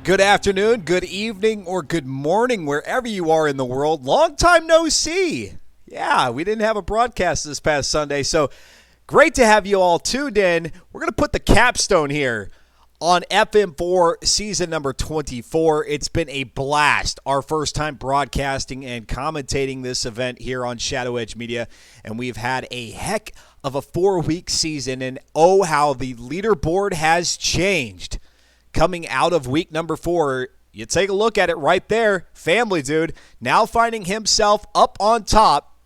Good afternoon, good evening, or good morning, wherever you are in the world. Long time no see. Yeah, we didn't have a broadcast this past Sunday, so great to have you all tuned in. We're going to put the capstone here on FM4 season number 24. It's been a blast. Our first time broadcasting and commentating this event here on Shadow Edge Media, and we've had a heck of a 4-week season, and oh, how the leaderboard has changed. Coming out of week number 4, you take a look at it right there. Family Dude now finding himself up on top.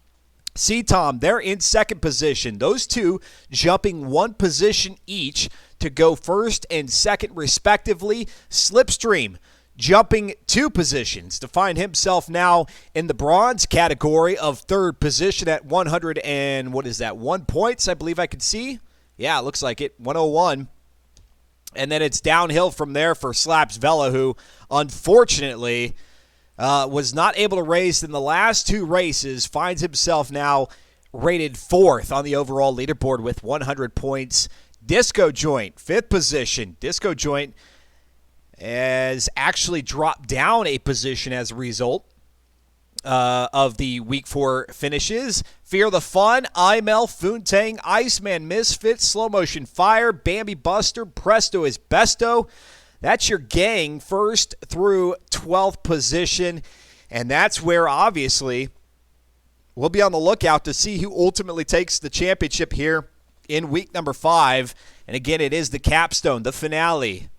C-Tom, they're in second position. Those two jumping one position each to go first and second respectively. Slipstream jumping 2 positions to find himself now in the bronze category of third position at 100 and, 1 points, I believe I could see. Yeah, it looks like it, 101. And then it's downhill from there for Slaps Vela, who unfortunately was not able to race in the last 2 races, finds himself now rated 4th on the overall leaderboard with 100 points. Disco Joint, 5th position. Disco Joint has actually dropped down a position as a result of the week 4 finishes. Fear the Fun, Imel, Foontang, Iceman, Misfit, Slow Motion Fire, Bambi Buster, Presto is Besto. That's your gang, 1st through 12th position. And that's where, obviously, we'll be on the lookout to see who ultimately takes the championship here in week number 5. And again, it is the capstone, the finale,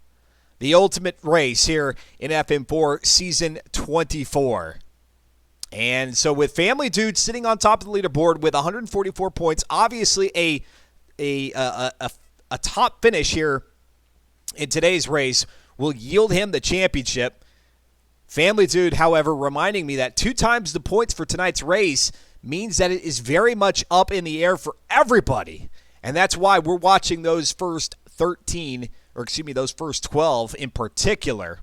the ultimate race here in FM4 Season 24. And so with Family Dude sitting on top of the leaderboard with 144 points, obviously a top finish here in today's race will yield him the championship. Family Dude, however, reminding me that 2 times the points for tonight's race means that it is very much up in the air for everybody. And that's why we're watching those first 12 in particular,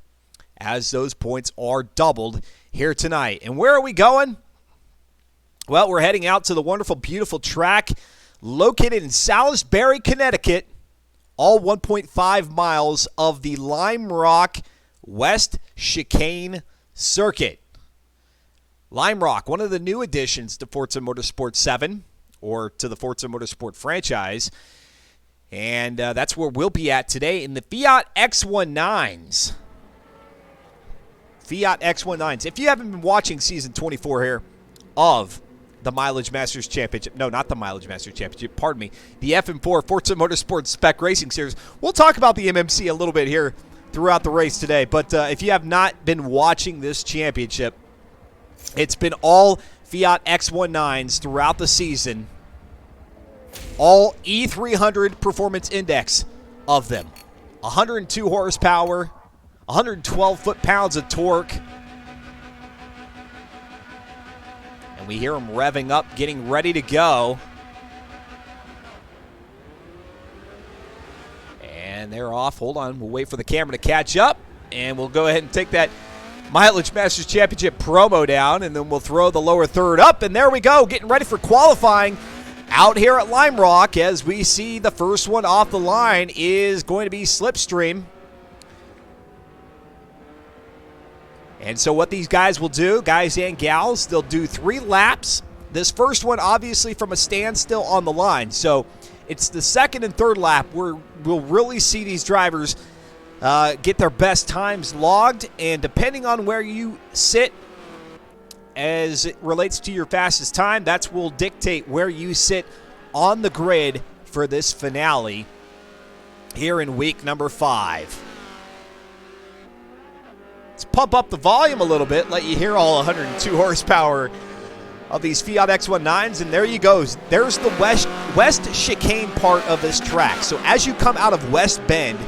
as those points are doubled here tonight. And where are we going? Well, we're heading out to the wonderful, beautiful track located in Salisbury, Connecticut, all 1.5 miles of the Lime Rock West Chicane Circuit. Lime Rock, one of the new additions to Forza Motorsport 7, or to the Forza Motorsport franchise. And that's where we'll be at today in the Fiat X19s. Fiat X19s. If you haven't been watching Season 24 here of the Mileage Masters Championship, no, not the Mileage Masters Championship, pardon me, the FM4 Forza Motorsport Spec Racing Series, we'll talk about the MMC a little bit here throughout the race today. But if you have not been watching this championship, it's been all Fiat X19s throughout the season, all E300 Performance Index of them, 102 horsepower, 112 foot-pounds of torque. And we hear them revving up, getting ready to go. And they're off. Hold on. We'll wait for the camera to catch up. And we'll go ahead and take that Mileage Masters Championship promo down. And then we'll throw the lower third up. And there we go. Getting ready for qualifying out here at Lime Rock, as we see the first one off the line is going to be Slipstream. And so what these guys will do, guys and gals, they'll do 3 laps. This first one, obviously, from a standstill on the line. So it's the second and third lap where we'll really see these drivers get their best times logged. And depending on where you sit as it relates to your fastest time, that will dictate where you sit on the grid for this finale here in week number 5. Let's pump up the volume a little bit, let you hear all 102 horsepower of these Fiat X19s, and there you go. There's the West Chicane part of this track. So as you come out of West Bend,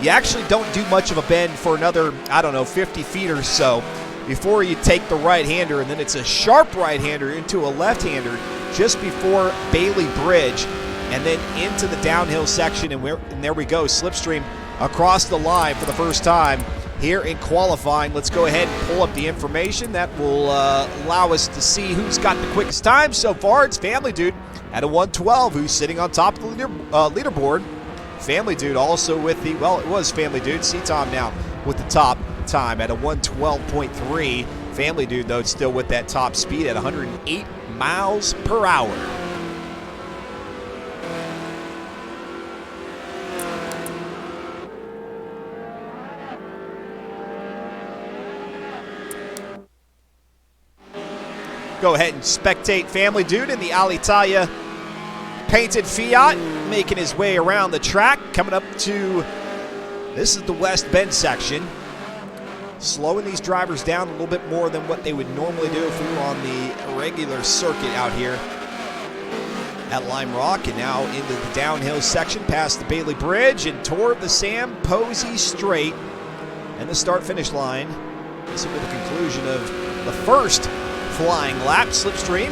you actually don't do much of a bend for another, 50 feet or so before you take the right-hander, and then it's a sharp right-hander into a left-hander just before Bailey Bridge, and then into the downhill section, and there we go, Slipstream across the line for the first time here in qualifying. Let's go ahead and pull up the information that will allow us to see who's got the quickest time. So far, it's Family Dude at a 1:12, who's sitting on top of the leaderboard. Family Dude also with the, well, it was Family Dude, C-Tom now with the top time at a 112.3. Family Dude, though, still with that top speed at 108 miles per hour. Go ahead and spectate Family Dude in the Alitalia painted Fiat, making his way around the track, coming up to, this is the West Bend section. Slowing these drivers down a little bit more than what they would normally do if we were on the regular circuit out here at Lime Rock. And now into the downhill section, past the Bailey Bridge and toward the Sam Posey Straight and the start-finish line. This will be the conclusion of the first flying lap. Slipstream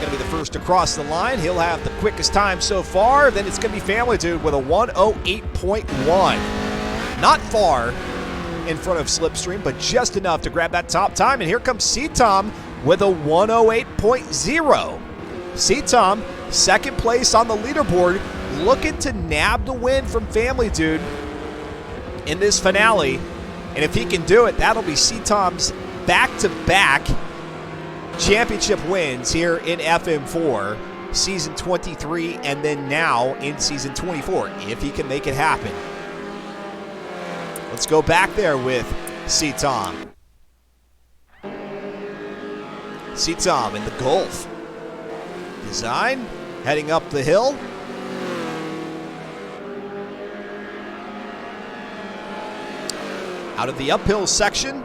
going to be the first to cross the line. He'll have the quickest time so far. Then it's going to be Family Dude with a 108.1. Not far in front of Slipstream, but just enough to grab that top time. And here comes C-Tom with a 108.0. C-Tom, second place on the leaderboard, looking to nab the win from Family Dude in this finale. And if he can do it, that'll be C-Tom's back-to-back championship wins here in FM4, Season 23, and then now in Season 24, if he can make it happen. Let's go back there with C-Tom. C-Tom in the Golf. Design, heading up the hill. Out of the uphill section.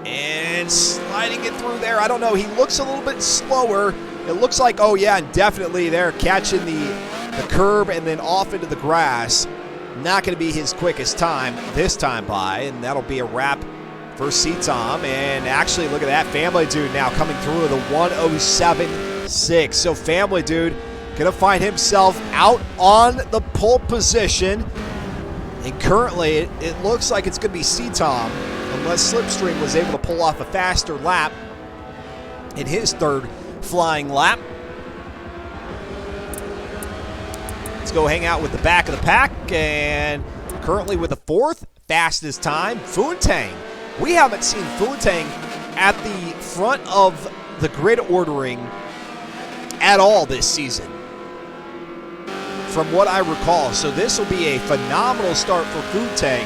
And sliding it through there. I don't know. He looks a little bit slower. It looks like, oh yeah, and definitely there catching the curb and then off into the grass. Not going to be his quickest time this time by, and that'll be a wrap for C-Tom. And actually, look at that. Family Dude now coming through with a 107.6. So Family Dude going to find himself out on the pole position. And currently, it looks like it's going to be C-Tom, unless Slipstream was able to pull off a faster lap in his third flying lap. Let's go hang out with the back of the pack, and currently with the fourth fastest time, Foontang. We haven't seen Foontang at the front of the grid ordering at all this season, from what I recall. So this will be a phenomenal start for Foontang,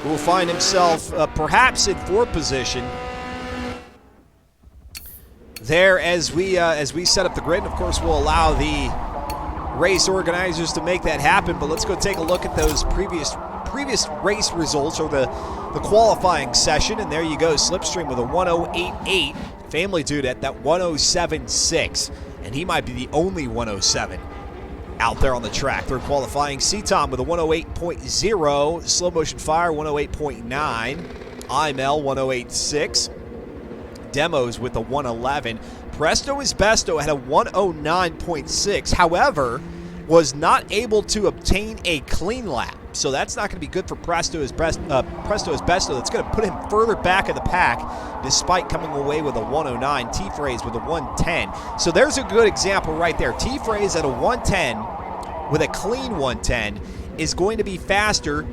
who will find himself perhaps in fourth position there as we set up the grid. And of course, we'll allow the race organizers to make that happen. But let's go take a look at those previous race results, or the qualifying session. And there you go, Slipstream with a 108.8, Family Dude at that 107.6, and he might be the only 107 out there on the track. Third qualifying, C-Tom with a 108.0, Slow Motion Fire 108.9, IML 108.6, Demos with a 111. Presto is Besto had a 109.6, however, was not able to obtain a clean lap. So that's not going to be good for Presto is Besto. That's going to put him further back in the pack, despite coming away with a 109. T-Phrase with a 110. So there's a good example right there. T-Phrase at a 110 with a clean 110 is going to be faster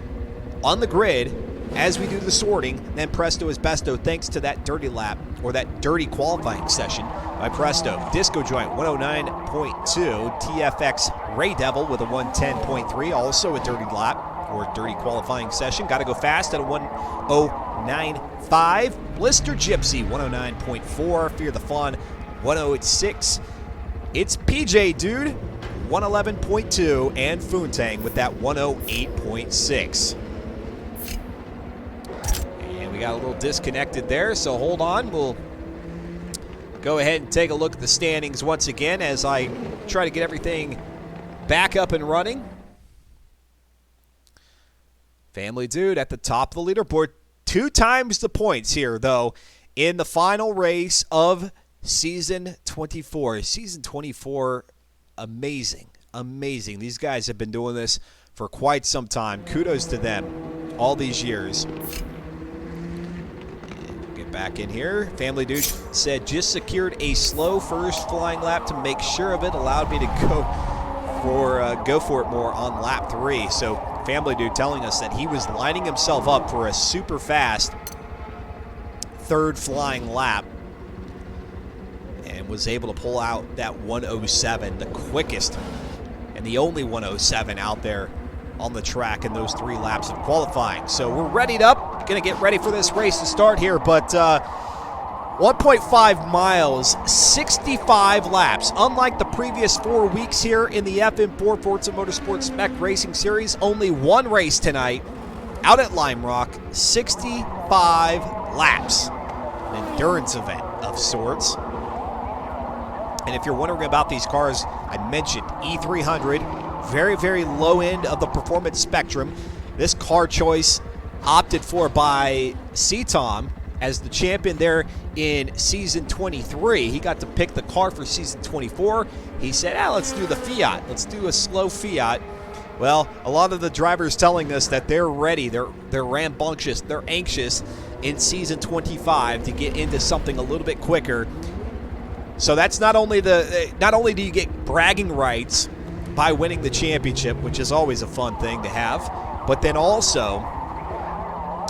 on the grid as we do the sorting than Presto is Besto, thanks to that dirty lap, or that dirty qualifying session by Presto. Disco Joint 109.2. TFX Ray Devil with a 110.3, also a dirty lap or dirty qualifying session. Got to go fast at a 109.5. Blister Gypsy 109.4. Fear the Fun 108.6. It's PJ Dude 111.2, and Foontang with that 108.6. And we got a little disconnected there, so hold on. We'll go ahead and take a look at the standings once again as I try to get everything back up and running. Family Dude at the top of the leaderboard. 2 times the points here, though, in the final race of Season 24. Season 24, amazing, amazing. These guys have been doing this for quite some time. Kudos to them all these years. Get back in here. Family Dude said, just secured a slow first flying lap to make sure of it. Allowed me to go for it more on lap 3. So Family Dude telling us that he was lining himself up for a super fast third flying lap and was able to pull out that 107, the quickest and the only 107 out there on the track in those 3 laps of qualifying. So we're readied up, going to get ready for this race to start here, but 1.5 miles, 65 laps. Unlike the previous 4 weeks here in the FM4 Forza Motorsport Spec Racing Series, only one race tonight out at Lime Rock, 65 laps. An endurance event of sorts. And if you're wondering about these cars, I mentioned E300, very, very low end of the performance spectrum. This car choice opted for by C-Tom as the champion there in Season 23. He got to pick the car for Season 24. He said, let's do the Fiat. Let's do a slow Fiat. Well, a lot of the drivers telling us that they're ready. They're rambunctious. They're anxious in Season 25 to get into something a little bit quicker. So that's not only do you get bragging rights by winning the championship, which is always a fun thing to have, but then also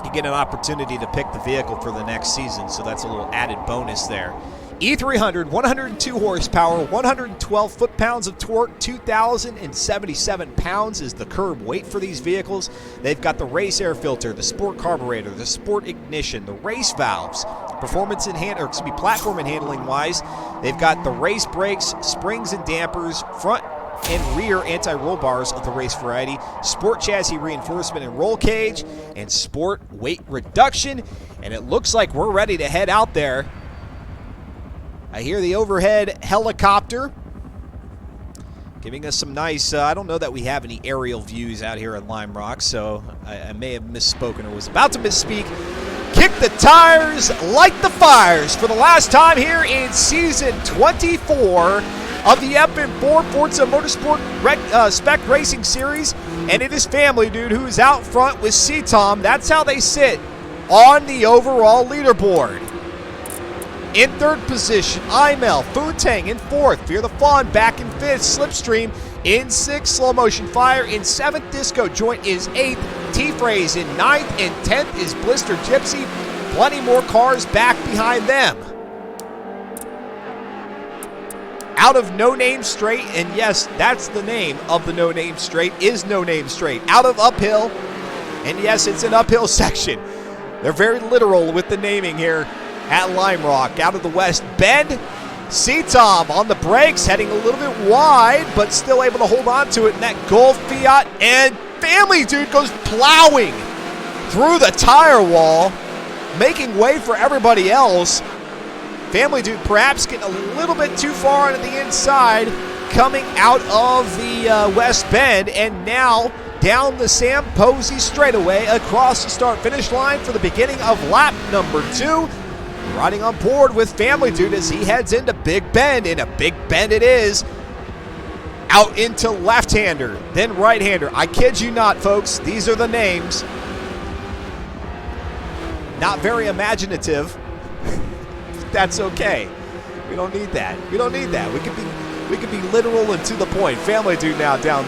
you get an opportunity to pick the vehicle for the next season, so that's a little added bonus there. E300, 102 horsepower, 112 foot-pounds of torque, 2,077 pounds is the curb weight for these vehicles. They've got the race air filter, the sport carburetor, the sport ignition, the race valves, platform and handling wise. They've got the race brakes, springs and dampers, front and rear anti-roll bars of the race variety, sport chassis reinforcement and roll cage, and sport weight reduction. And it looks like we're ready to head out there. I hear the overhead helicopter giving us some nice, I don't know that we have any aerial views out here at Lime Rock, so I may have misspoken or was about to misspeak. Kick the tires, light the fires for the last time here in Season 24 of the FM4 Forza Motorsport Spec Racing Series, and it is Family Dude who is out front with C-Tom. That's how they sit on the overall leaderboard. In third position, Imel, Footang in fourth, Fear the Fun back in fifth, Slipstream in sixth, Slow Motion Fire in seventh, Disco Joint is eighth, T-Phrase in ninth, and 10th is Blister Gypsy. Plenty more cars back behind them. Out of No Name Straight, and yes, that's the name of the No Name Straight, is No Name Straight. Out of Uphill, and yes, it's an uphill section. They're very literal with the naming here at Lime Rock. Out of the West Bend, C-Tom on the brakes, heading a little bit wide, but still able to hold on to it in that Golf Fiat, and Family Dude goes plowing through the tire wall, making way for everybody else. Family Dude perhaps getting a little bit too far onto the inside, coming out of the West Bend, and now down the Sam Posey straightaway across the start-finish line for the beginning of lap number 2. Riding on board with Family Dude as he heads into Big Bend, and a Big Bend it is. Out into left-hander, then right-hander. I kid you not, folks. These are the names. Not very imaginative. That's okay. We don't need that. We don't need that. We can be literal and to the point. Family Dude now down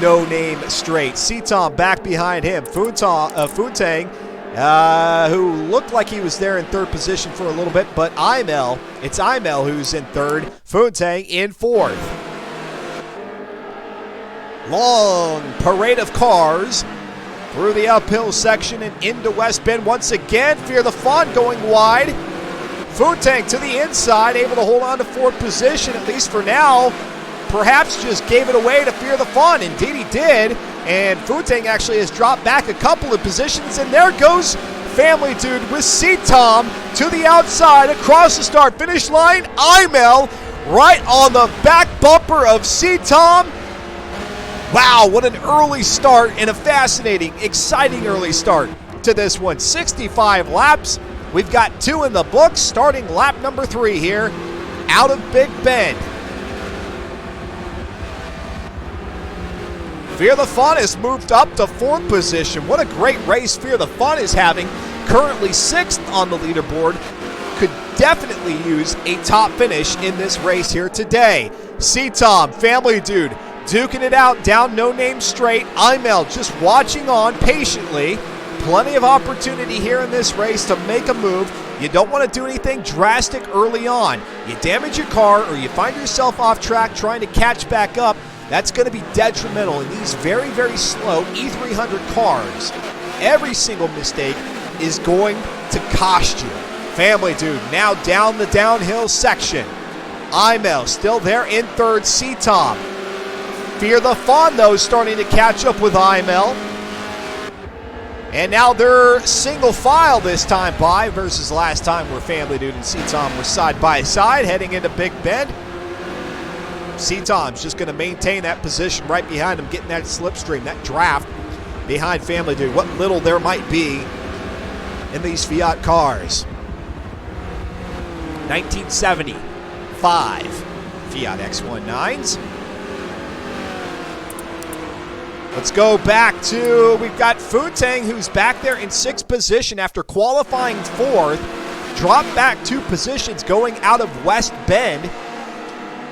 No Name Straight. C-Tom back behind him. Footang, who looked like he was there in third position for a little bit, but it's Imel who's in third. Footang in fourth. Long parade of cars through the uphill section and into West Bend once again. Fear the Fun going wide. Footang to the inside, able to hold on to fourth position, at least for now. Perhaps just gave it away to Fear the Fun. Indeed he did. And Footang actually has dropped back a couple of positions. And there goes Family Dude with C-Tom to the outside across the start-finish line. Imel right on the back bumper of C-Tom. Wow, what an early start and a fascinating, exciting early start to this one. 65 laps. We've got 2 in the books, starting lap number 3 here out of Big Bend. Fear the Fun has moved up to 4th position. What a great race Fear the Fun is having. Currently 6th on the leaderboard. Could definitely use a top finish in this race here today. C-Tom, Family Dude, duking it out down No Name Straight. Imel just watching on patiently. Plenty of opportunity here in this race to make a move. You don't want to do anything drastic early on. You damage your car or you find yourself off track trying to catch back up. That's going to be detrimental in these very, very slow E300 cars. Every single mistake is going to cost you. Family Dude now down the downhill section. Imel still there in third. C-Tom. Fear the Fun, though, starting to catch up with Imel. And now they're single file this time by versus last time where Family Dude and C-Tom were side by side heading into Big Bend. C-Tom's just going to maintain that position right behind him, getting that slipstream, that draft behind Family Dude. What little there might be in these Fiat cars. 1975 Fiat X19s. Let's go back to, we've got Futang, who's back there in sixth position after qualifying fourth. Dropped back 2 positions going out of West Bend.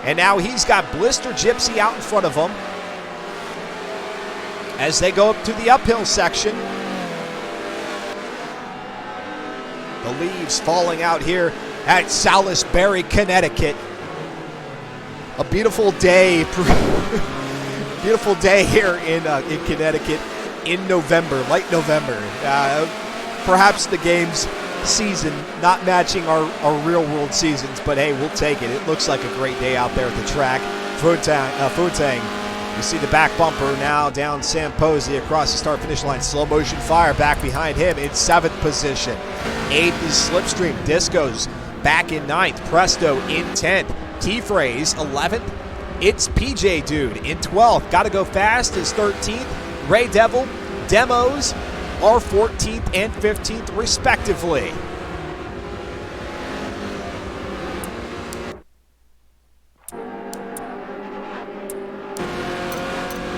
And now he's got Blister Gypsy out in front of him as they go up to the uphill section. The leaves falling out here at Salisbury, Connecticut. A beautiful day. Beautiful day here in Connecticut in November, late November. Perhaps the game's season not matching our real world seasons, but hey, we'll take it. It looks like a great day out there at the track. Futang, you see the back bumper now down Sam Posey across the start-finish line. Slow motion fire back behind him in 7th position. 8th is Slipstream. Disco's back in 9th. Presto in 10th. T-Phrase 11th. It's PJ Dude in 12th. Gotta Go Fast is 13th. Ray Devil, Demos are 14th and 15th, respectively.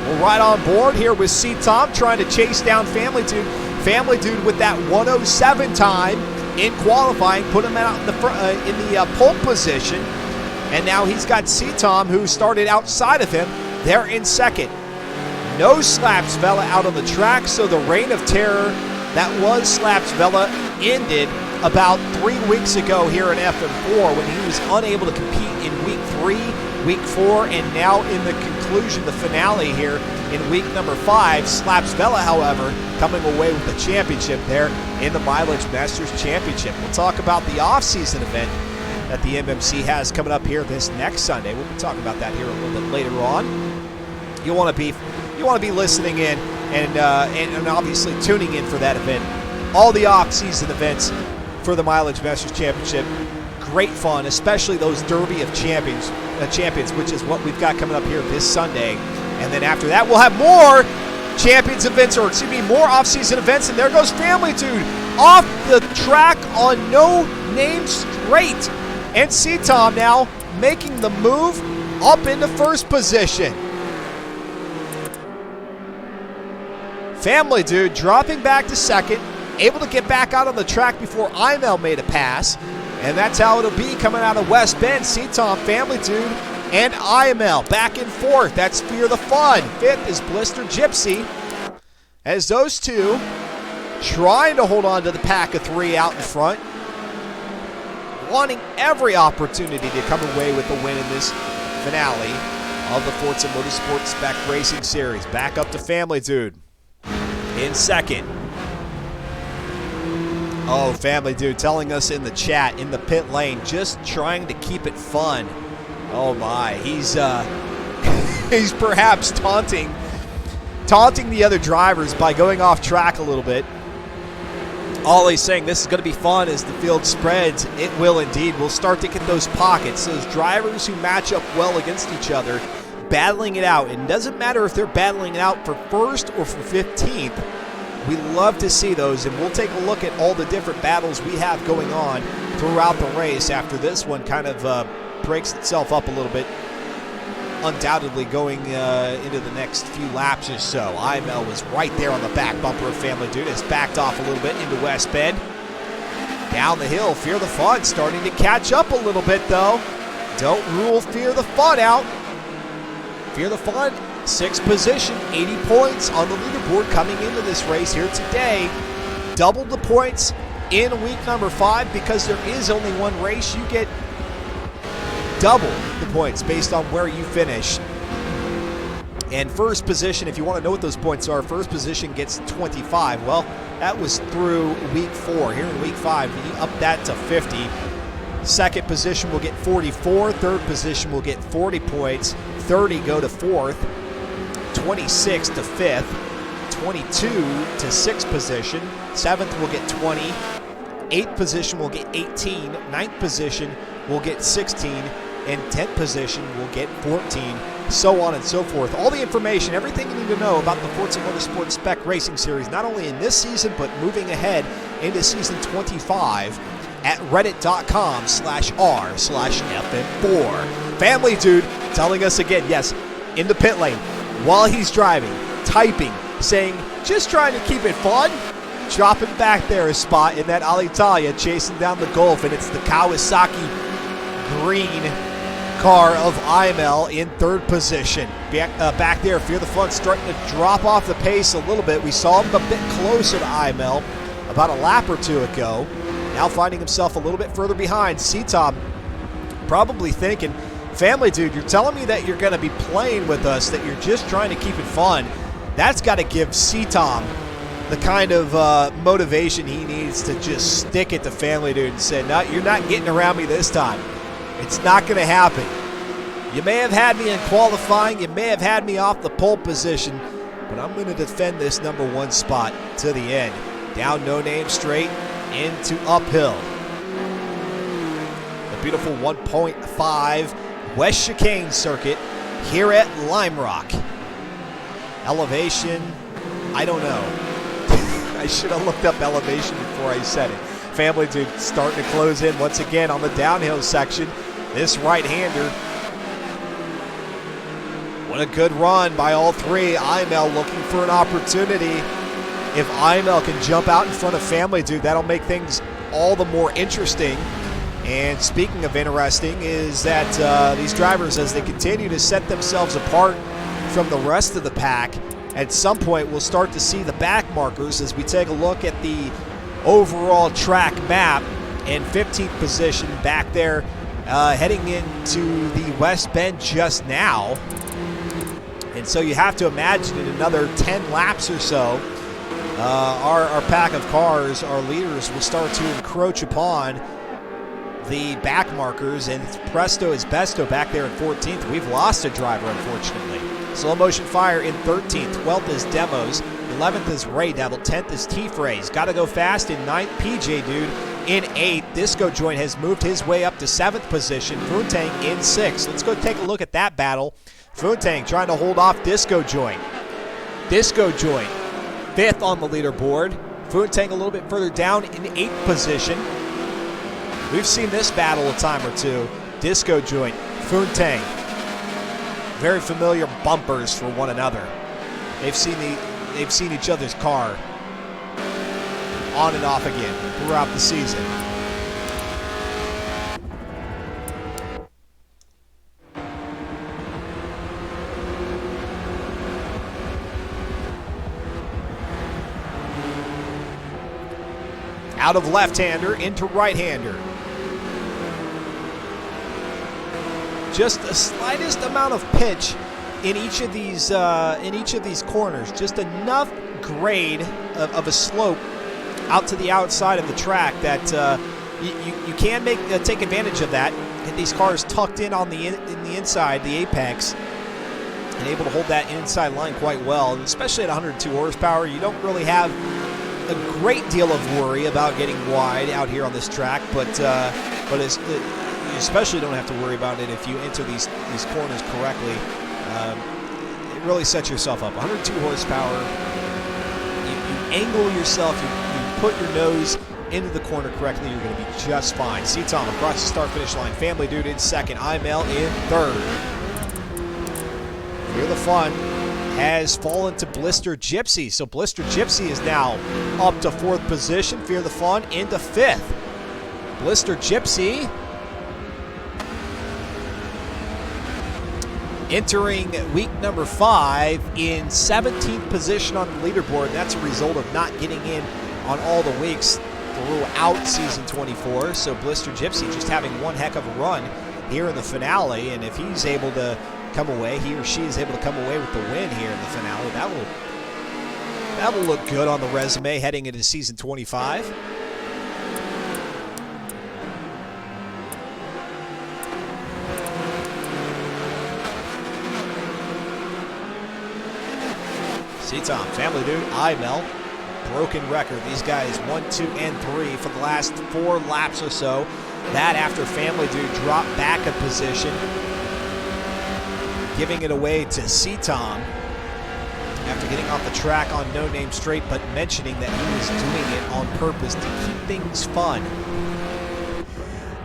We're right on board here with C-Tom trying to chase down Family Dude. Family Dude with that 107 time in qualifying, put him out in the pole position. And now he's got C-Tom, who started outside of him. They're in second. No Slaps Vela out on the track, so the reign of terror that was Slaps Vela ended about 3 weeks ago here in FM4 when he was unable to compete in week 3, week 4, and now in the conclusion, the finale here in week number 5. Slaps Vela, however, coming away with the championship there in the Mileage Masters Championship. We'll talk about the off-season event that the MMC has coming up here this next Sunday. We'll be talking about that here a little bit later on. You want to be listening in and obviously tuning in for that event. All the off-season events for the Mileage Masters Championship, great fun, especially those Derby of Champions, which is what we've got coming up here this Sunday. And then after that, we'll have more Champions events, or excuse me, more off-season events. And there goes Family Dude off the track on No Name Straight. And C-Tom now making the move up into first position. Family Dude dropping back to second, able to get back out on the track before Imel made a pass. And that's how it'll be coming out of West Bend. C-Tom, Family Dude, and Imel back in fourth. That's Fear the Fun. Fifth is Blister Gypsy. As those two trying to hold on to the pack of 3 out in front, wanting every opportunity to come away with the win in this finale of the Forza Motorsport Spec Racing Series. Back up to Family Dude in second. Oh, Family Dude telling us in the chat, in the pit lane, just trying to keep it fun. Oh my, he's he's perhaps taunting the other drivers by going off track a little bit. Ollie's saying this is going to be fun as the field spreads. It will indeed. We'll start to get those pockets, those drivers who match up well against each other, battling it out. And it doesn't matter if they're battling it out for first or for 15th. We love to see those, and we'll take a look at all the different battles we have going on throughout the race after this one kind of breaks itself up a little bit. Undoubtedly going into the next few laps or so. Imel was right there on the back bumper of Family Dude. Has backed off a little bit into West Bend. Down the hill, Fear the Fun starting to catch up a little bit though. Don't rule Fear the Fun out. Fear the Fun, 6th position, 80 points on the leaderboard coming into this race here today. Doubled the points in week number 5 because there is only one race. You get double the points based on where you finish. And first position, if you want to know what those points are, first position gets 25. Well, that was through week 4. Here in week 5, you up that to 50. Second position will get 44. Third position will get 40 points. 30 go to 4th. 26 to 5th. 22 to 6th position. 7th will get 20. 8th position will get 18. 9th position will get 16. And 10th position will get 14. So on and so forth. All the information, everything you need to know about the Forza Motorsport Spec Racing Series, not only in this season, but moving ahead into season 25 at reddit.com/r/FM4. Family Dude telling us again, yes, in the pit lane, while he's driving, typing, saying, just trying to keep it fun, dropping back there a spot in that Alitalia, chasing down the Golf, and it's the Kawasaki green car of IML in 3rd position. Back there, Fear the Fun starting to drop off the pace a little bit. We saw him a bit closer to IML about a lap or two ago. Now finding himself a little bit further behind. C-Tom probably thinking, Family Dude, you're telling me that you're going to be playing with us, that you're just trying to keep it fun. That's got to give C-Tom the kind of motivation he needs to just stick it to Family Dude and say, no, you're not getting around me this time. It's not going to happen. You may have had me in qualifying. You may have had me off the pole position. But I'm going to defend this number 1 spot to the end. Down No Name straight into uphill. The beautiful 1.5 West Chicane circuit here at Lime Rock. Elevation, I don't know. I should have looked up elevation before I said it. Family Dude starting to close in once again on the downhill section. This right-hander. What a good run by all 3. IML looking for an opportunity. If IML can jump out in front of Family Dude, that'll make things all the more interesting. And speaking of interesting, is that these drivers, as they continue to set themselves apart from the rest of the pack, at some point we'll start to see the back markers as we take a look at the overall track map. And 15th position back there, heading into the West Bend just now. And so you have to imagine in another 10 laps or so, our pack of cars, our leaders, will start to encroach upon the back markers, and it's presto is besto back there in 14th. We've lost a driver, unfortunately. Slow Motion Fire in 13th. 12th is Demos. 11th is Ray Devil. 10th is T-Phrase. Got to go fast in 9th. PJ Dude in 8th. Disco Joint has moved his way up to 7th position. Foontang in 6th. Let's go take a look at that battle. Foontang trying to hold off Disco Joint. Disco Joint 5th on the leaderboard. Foontang a little bit further down in 8th position. We've seen this battle a time or two. Disco Joint, Foontang. Very familiar bumpers for one another. They've seen each other's car on and off again throughout the season. Out of left-hander into right-hander. Just the slightest amount of pitch in each of these corners. Just enough grade of a slope out to the outside of the track that you can take advantage of that. Get these cars tucked in on the inside, the apex, and able to hold that inside line quite well. And especially at 102 horsepower, you don't really have a great deal of worry about getting wide out here on this track, but it's, you especially don't have to worry about it if you enter these corners correctly. It really sets yourself up. 102 horsepower. You angle yourself. You put your nose into the corner correctly. You're going to be just fine. C-Tom across the start-finish line. Family Dude in 2nd. IML in 3rd. Fear the Fun has fallen to Blister Gypsy. So Blister Gypsy is now up to 4th position. Fear the Fun into 5th. Blister Gypsy Entering week number 5 in 17th position on the leaderboard. That's a result of not getting in on all the weeks throughout season 24. So Blister Gypsy just having one heck of a run here in the finale. And if he's able to come away, he or she is able to come away with the win here in the finale, that will look good on the resume heading into season 25. Tom, Family Dude, Imel, broken record. These guys 1, 2, and 3 for the last 4 laps or so. That after Family Dude dropped back a position, giving it away to C-Tom after getting off the track on No Name Straight, but mentioning that he was doing it on purpose to keep things fun.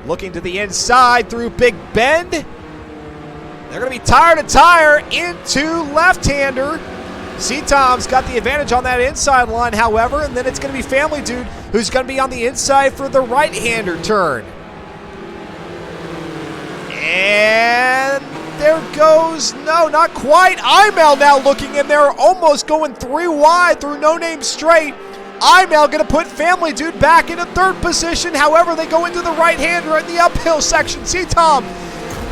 Looking to the inside through Big Bend. They're going to be tire to tire into left-hander. C-Tom's got the advantage on that inside line, however, and then it's going to be Family Dude who's going to be on the inside for the right-hander turn. And there goes, no, not quite. Imel now looking in there, almost going 3 wide through No Name Straight. Imel going to put Family Dude back into 3rd position. However, they go into the right-hander in the uphill section. C-Tom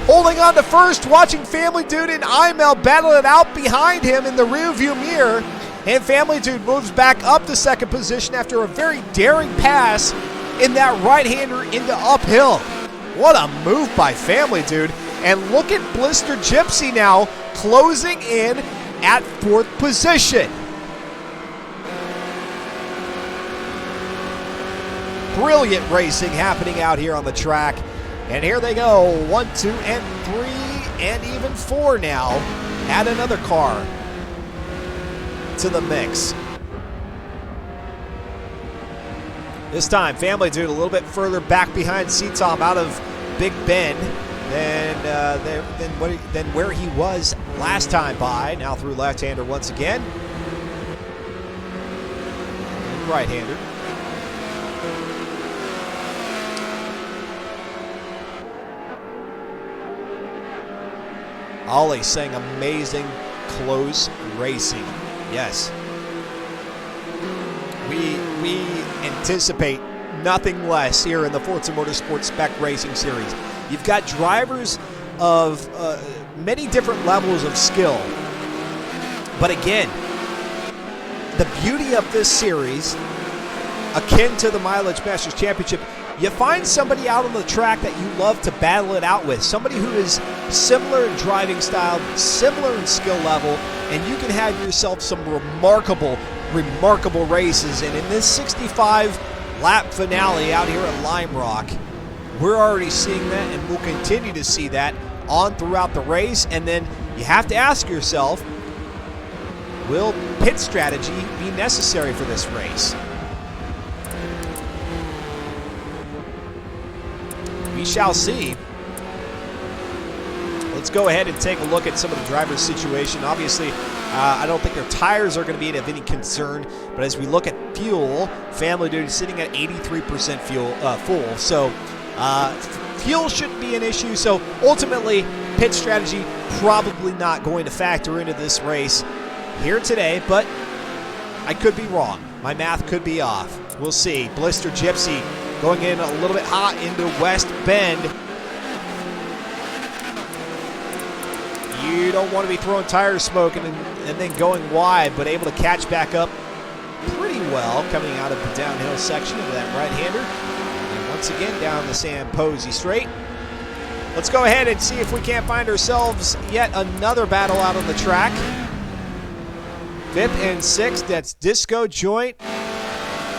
holding on to 1st, watching Family Dude and Imel battle it out behind him in the rearview mirror. And Family Dude moves back up to 2nd position after a very daring pass in that right-hander into uphill. What a move by Family Dude. And look at Blister Gypsy now closing in at 4th position. Brilliant racing happening out here on the track. And here they go, 1, 2, and 3, and even 4 now. Add another car to the mix. This time, Family Dude a little bit further back behind C-Tom out of Big Bend than where he was last time by. Now through left-hander once again. And right-hander. Ollie saying amazing close racing. Yes. We anticipate nothing less here in the Forza Motorsport Spec Racing Series. You've got drivers of many different levels of skill. But again, the beauty of this series, akin to the Mileage Masters Championship, you find somebody out on the track that you love to battle it out with. Somebody who is similar in driving style, similar in skill level, and you can have yourself some remarkable races. And in this 65-lap finale out here at Lime Rock, we're already seeing that, and we'll continue to see that on throughout the race. And then you have to ask yourself, will pit strategy be necessary for this race? We shall see. Let's go ahead and take a look at some of the driver's situation. Obviously, I don't think their tires are going to be of any concern, but as we look at fuel, Family Dude is sitting at 83% full. So fuel shouldn't be an issue. So ultimately, pit strategy probably not going to factor into this race here today, but I could be wrong. My math could be off. We'll see. Blister Gypsy going in a little bit hot into West Bend. You don't want to be throwing tire smoke and then going wide, but able to catch back up pretty well coming out of the downhill section of that right-hander. And once again, down the Sam Posey straight. Let's go ahead and see if we can't find ourselves yet another battle out on the track. 5th and 6th, that's Disco Joint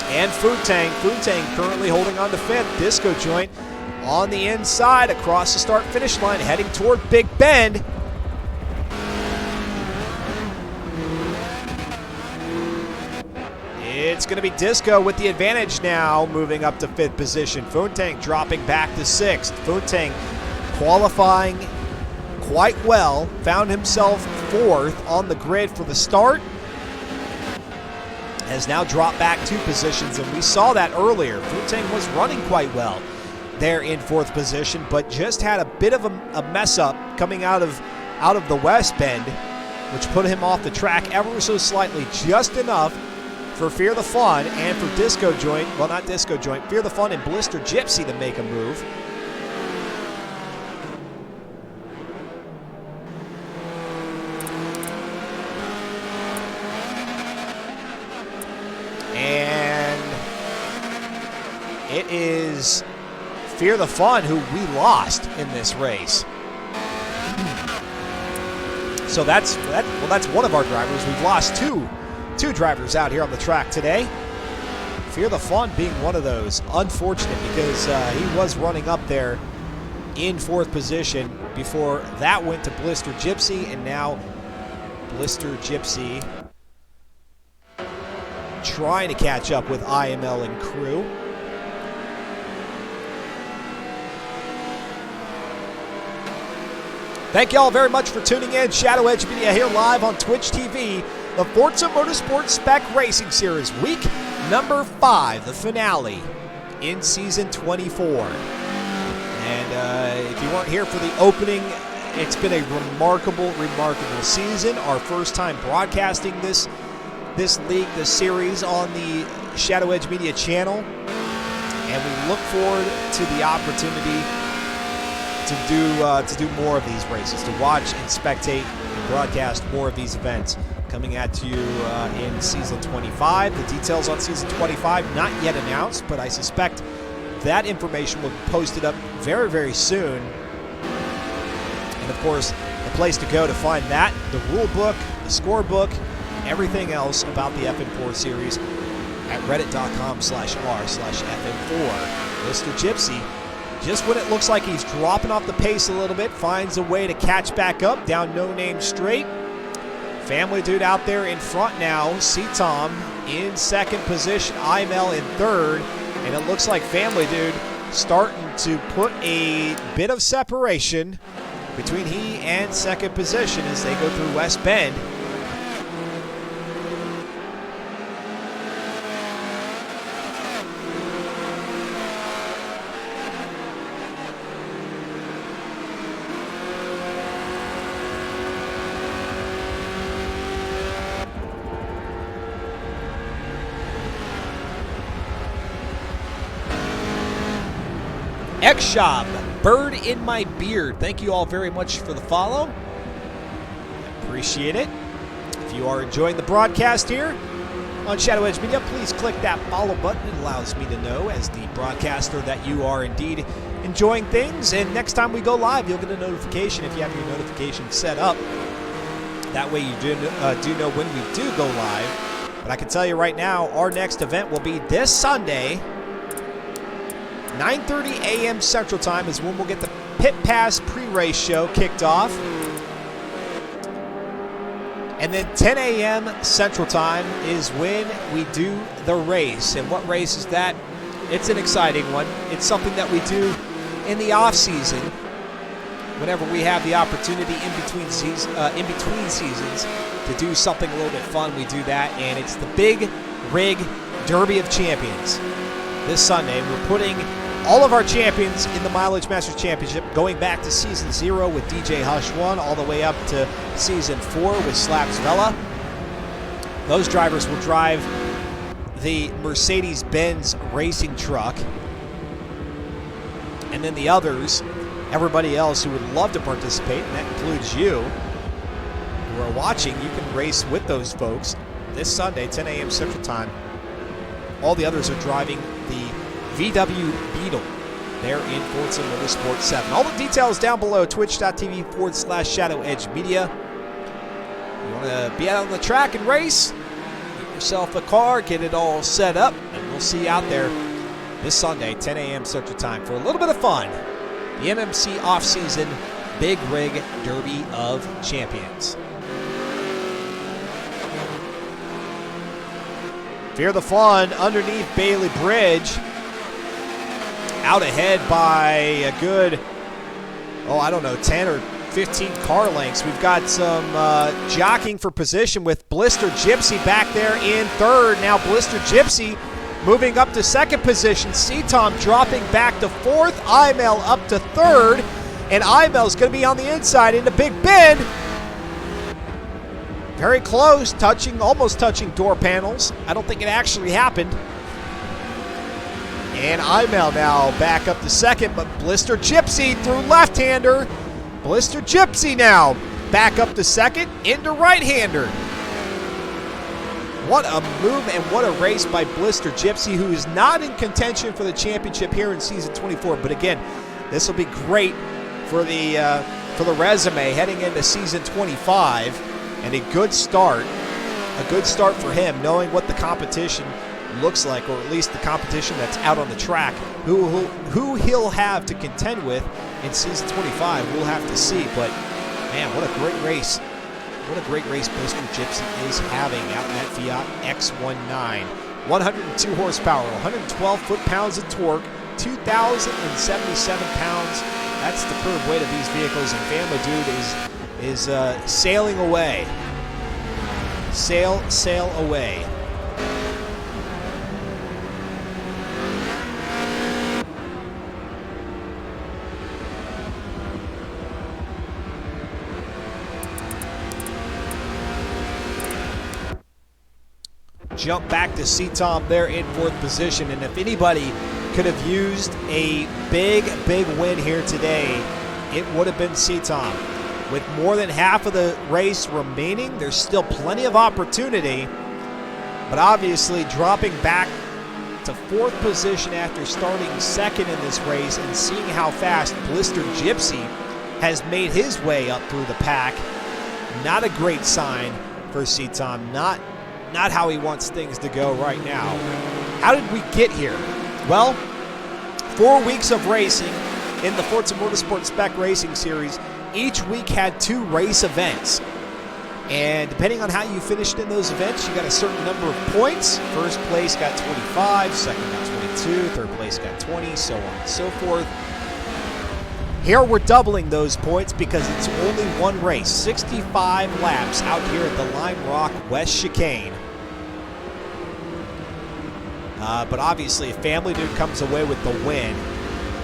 and Food Tank. Food Tank currently holding on to 5th. Disco Joint on the inside across the start-finish line, heading toward Big Bend. It's going to be Disco with the advantage now, moving up to 5th position. Food Tank dropping back to 6th. Food Tank qualifying quite well, found himself 4th on the grid for the start. Has now dropped back 2 positions, and we saw that earlier. Food Tank was running quite well there in 4th position, but just had a bit of a mess up coming out of out of the West Bend, which put him off the track ever so slightly, just enough for Fear the Fun and for Disco Joint, well, not Disco Joint, Fear the Fun and Blister Gypsy to make a move. And it is Fear the Fun who we lost in this race. So that's one of our drivers. We've lost two drivers out here on the track today. Fear the Fun being one of those. Unfortunate, because he was running up there in 4th position before that went to Blister Gypsy, and now Blister Gypsy trying to catch up with IML and crew. Thank you all very much for tuning in. Shadow Edge Media here live on Twitch TV. The Forza Motorsport Spec Racing Series, week number 5, the finale in season 24. And if you weren't here for the opening, it's been a remarkable season. Our first time broadcasting this league, this series on the Shadow Edge Media channel. And we look forward to the opportunity to do more of these races, to watch and spectate and broadcast more of these events coming at you in Season 25. The details on Season 25 not yet announced, but I suspect that information will be posted up very, very soon. And, of course, the place to go to find that, the rule book, the score book, everything else about the FN4 series at reddit.com/r/FN4. Mr. Gypsy, just when it looks like he's dropping off the pace a little bit, finds a way to catch back up down No Name Straight. Family Dude out there in front now. C-Tom in 2nd position. IML in 3rd. And it looks like Family Dude starting to put a bit of separation between he and 2nd position as they go through West Bend. X-Shop, Bird in My Beard. Thank you all very much for the follow. Appreciate it. If you are enjoying the broadcast here on Shadow Edge Media, please click that follow button. It allows me to know as the broadcaster that you are indeed enjoying things. And next time we go live, you'll get a notification if you have your notifications set up. That way you do know when we do go live. But I can tell you right now, our next event will be this Sunday. 9:30 a.m. Central Time is when we'll get the Pit Pass pre-race show kicked off. And then 10 a.m. Central Time is when we do the race. And what race is that? It's an exciting one. It's something that we do in the off-season whenever we have the opportunity in between seasons to do something a little bit fun. We do that, and it's the Big Rig Derby of Champions this Sunday. We're putting all of our champions in the Mileage Masters Championship, going back to Season 0 with DJ Hush 1, all the way up to Season 4 with Slaps Vela. Those drivers will drive the Mercedes-Benz racing truck. And then the others, everybody else who would love to participate, and that includes you who are watching, you can race with those folks this Sunday, 10 a.m. Central Time. All the others are driving the VW Beetle there in Forza Motorsport 7. All the details down below, twitch.tv/Shadow Edge Media. You want to be out on the track and race? Get yourself a car, get it all set up, and we'll see you out there this Sunday, 10 a.m. Central Time, for a little bit of fun. The MMC off-season Big Rig Derby of Champions. Fear the Fun underneath Bailey Bridge. Out ahead by a good, 10 or 15 car lengths. We've got some jockeying for position with Blister Gypsy back there in 3rd. Now Blister Gypsy moving up to 2nd position. C-Tom dropping back to 4th. IML up to 3rd. And Imel's going to be on the inside into Big Bend. Very close, almost touching door panels. I don't think it actually happened. And Imel now back up to second, but Blister Gypsy through left-hander. Blister Gypsy now back up to second into right-hander. What a move and what a race by Blister Gypsy, who is not in contention for the championship here in Season 24. But again, this will be great for the resume heading into Season 25. And a good start for him, knowing what the competition looks like, or at least the competition that's out on the track. Who he'll have to contend with in Season 25, we'll have to see. But man, what a great race. What a great race Blister Gypsy is having out in that Fiat X19. 102 horsepower, 112 foot-pounds of torque, 2,077 pounds. That's the curb weight of these vehicles, and Family Dude is sailing away. Sail away. Jump back to C-Tom there in fourth position, and if anybody could have used a big win here today, it would have been C-Tom. With more than half of the race remaining, there's still plenty of opportunity, but obviously dropping back to fourth position after starting second in this race and seeing how fast Blister Gypsy has made his way up through the pack, not a great sign for C-Tom, not how he wants things to go right now. How did we get here? Well, 4 weeks of racing in the Forza Motorsport Spec Racing Series. Each week had 2 race events. And depending on how you finished in those events, you got a certain number of points. First place got 25, second got 22, third place got 20, so on and so forth. Here we're doubling those points because it's only one race, 65 laps out here at the Lime Rock West Chicane. But obviously, if Family Dude comes away with the win,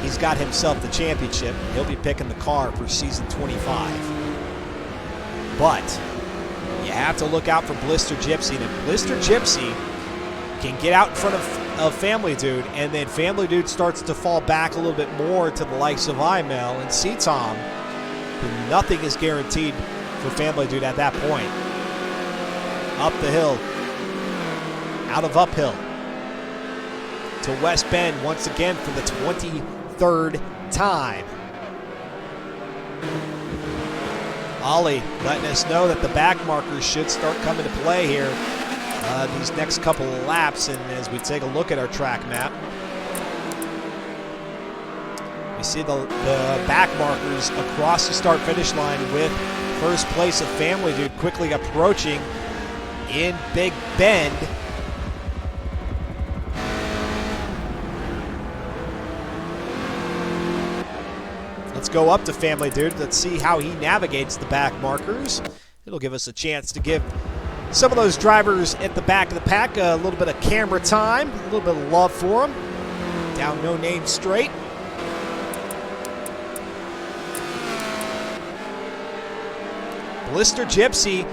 he's got himself the championship. He'll be picking the car for Season 25. But you have to look out for Blister Gypsy. And if Blister Gypsy can get out in front of Family Dude, and then Family Dude starts to fall back a little bit more to the likes of Imel and C-Tom, then nothing is guaranteed for Family Dude at that point. Up the hill, out of uphill, to West Bend once again for the 23rd time. Ollie letting us know that the back markers should start coming to play here these next couple of laps. And as we take a look at our track map, we see the back markers across the start-finish line with first place of Family Dude quickly approaching in Big Bend. Let's go up to Family Dude. Let's see how he navigates the back markers. It'll give us a chance to give some of those drivers at the back of the pack a little bit of camera time, a little bit of love for them. Down No Name Straight. Blister Gypsy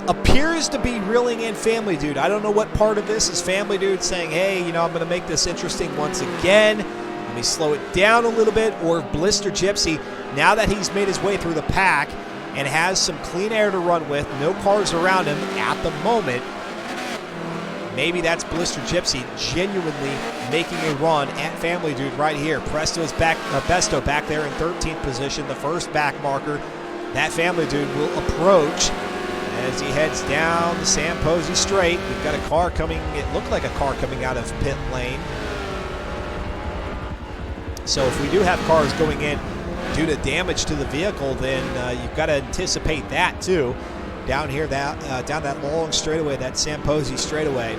appears to be reeling in Family Dude. I don't know what part of this is Family Dude saying, hey, you know, I'm going to make this interesting once again. Let me slow it down a little bit. Or Blister Gypsy, now that he's made his way through the pack and has some clean air to run with, no cars around him at the moment, maybe that's Blister Gypsy genuinely making a run at Family Dude right here. Presto's back, Besto back there in 13th position, the first back marker. That Family Dude will approach as he heads down the Sam Posey Straight. We've got a car coming, it looked like a car coming out of pit lane. So if we do have cars going in due to damage to the vehicle, then you've got to anticipate that too. Down here, down that long straightaway, that Sam Posey straightaway.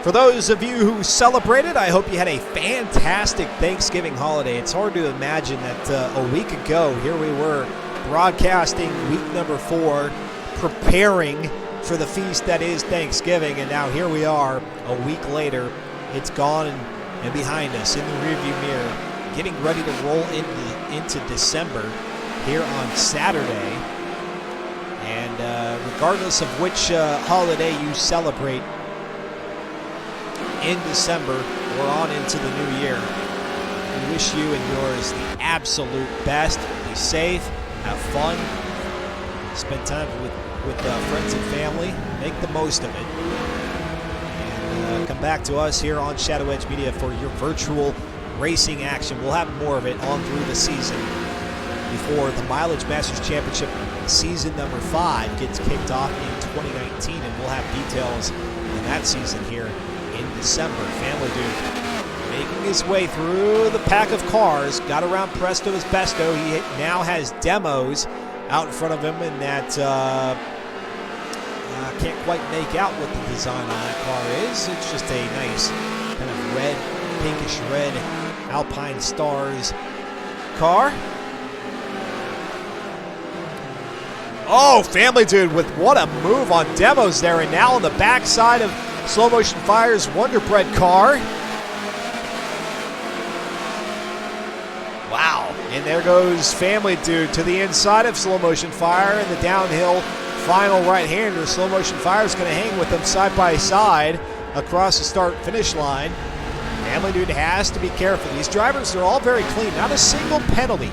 For those of you who celebrated, I hope you had a fantastic Thanksgiving holiday. It's hard to imagine that a week ago, here we were broadcasting week number 4, preparing for the feast that is Thanksgiving, and now here we are a week later. It's gone and behind us in the rearview mirror, getting ready to roll into December here on Saturday. And regardless of which holiday you celebrate in December or on into the new year, we wish you and yours the absolute best. Be safe, have fun, spend time with friends and family, make the most of it, and come back to us here on Shadow Edge Media for your virtual racing action. We'll have more of it on through the season before the Mileage Masters Championship season number 5 gets kicked off in 2019, and we'll have details in that season here in December. Family Dude making his way through the pack of cars, got around Presto's Besto. He now has demos out in front of him, and that can't quite make out what the design on that car is. It's just a nice kind of red, pinkish red Alpine Stars car. Oh, Family Dude with what a move on demos there, and now on the backside of Slow Motion Fire's Wonder Bread car. Wow. And there goes Family Dude to the inside of Slow Motion Fire, and the downhill final right-hander. Slow Motion Fire is going to hang with them side by side across the start-finish line. Family Dude has to be careful. These drivers are all very clean. Not a single penalty.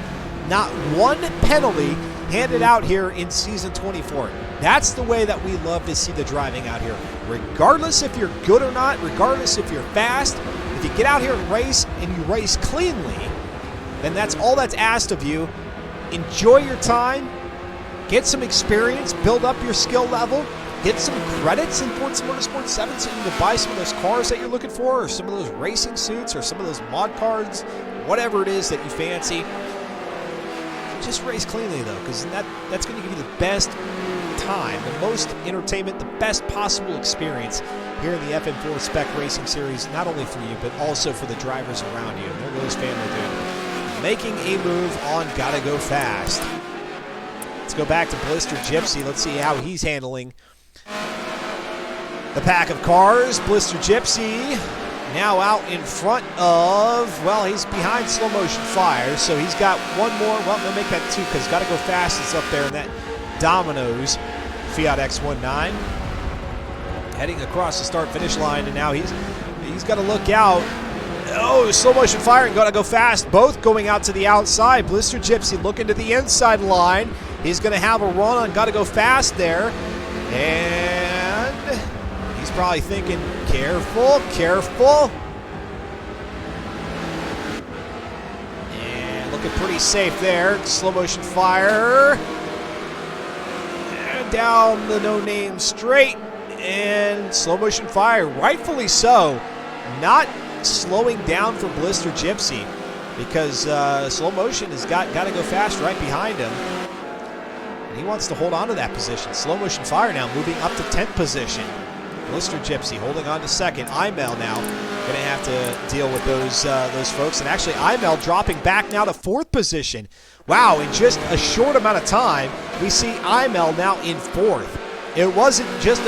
Not one penalty handed out here in Season 24. That's the way that we love to see the driving out here. Regardless if you're good or not, regardless if you're fast, if you get out here and you race cleanly, then that's all that's asked of you. Enjoy your time, get some experience, build up your skill level, get some credits in Forza Motorsport 7 so you can buy some of those cars that you're looking for, or some of those racing suits, or some of those mod cards, whatever it is that you fancy. Just race cleanly, though, because that's going to give you the best time, the most entertainment, the best possible experience here in the FM4 Spec Racing Series, not only for you, but also for the drivers around you. And there goes Family Dude, making a move on Gotta Go Fast. Let's go back to Blister Gypsy. Let's see how he's handling the pack of cars. Blister Gypsy now out in front of, well, he's behind Slow Motion Fire, so he's got one more. Well, they'll make that 2 because Gotta Go Fast is up there in that Domino's Fiat X19. Heading across the start-finish line, and now he's got to look out. Oh, Slow Motion Fire and Gotta Go Fast, both going out to the outside. Blister Gypsy looking to the inside line. He's going to have a run on Gotta Go Fast there, and he's probably thinking, careful, careful. And looking pretty safe there. Slow Motion Fire. And down the no-name straight. And Slow Motion Fire, rightfully so, not slowing down for Blister Gypsy, because Slow Motion has got to go fast right behind him. And he wants to hold on to that position. Slow Motion Fire now moving up to 10th position. Blister Gypsy holding on to second. Imel now going to have to deal with those folks. And actually, Imel dropping back now to 4th position. Wow, in just a short amount of time, we see Imel now in 4th. It wasn't just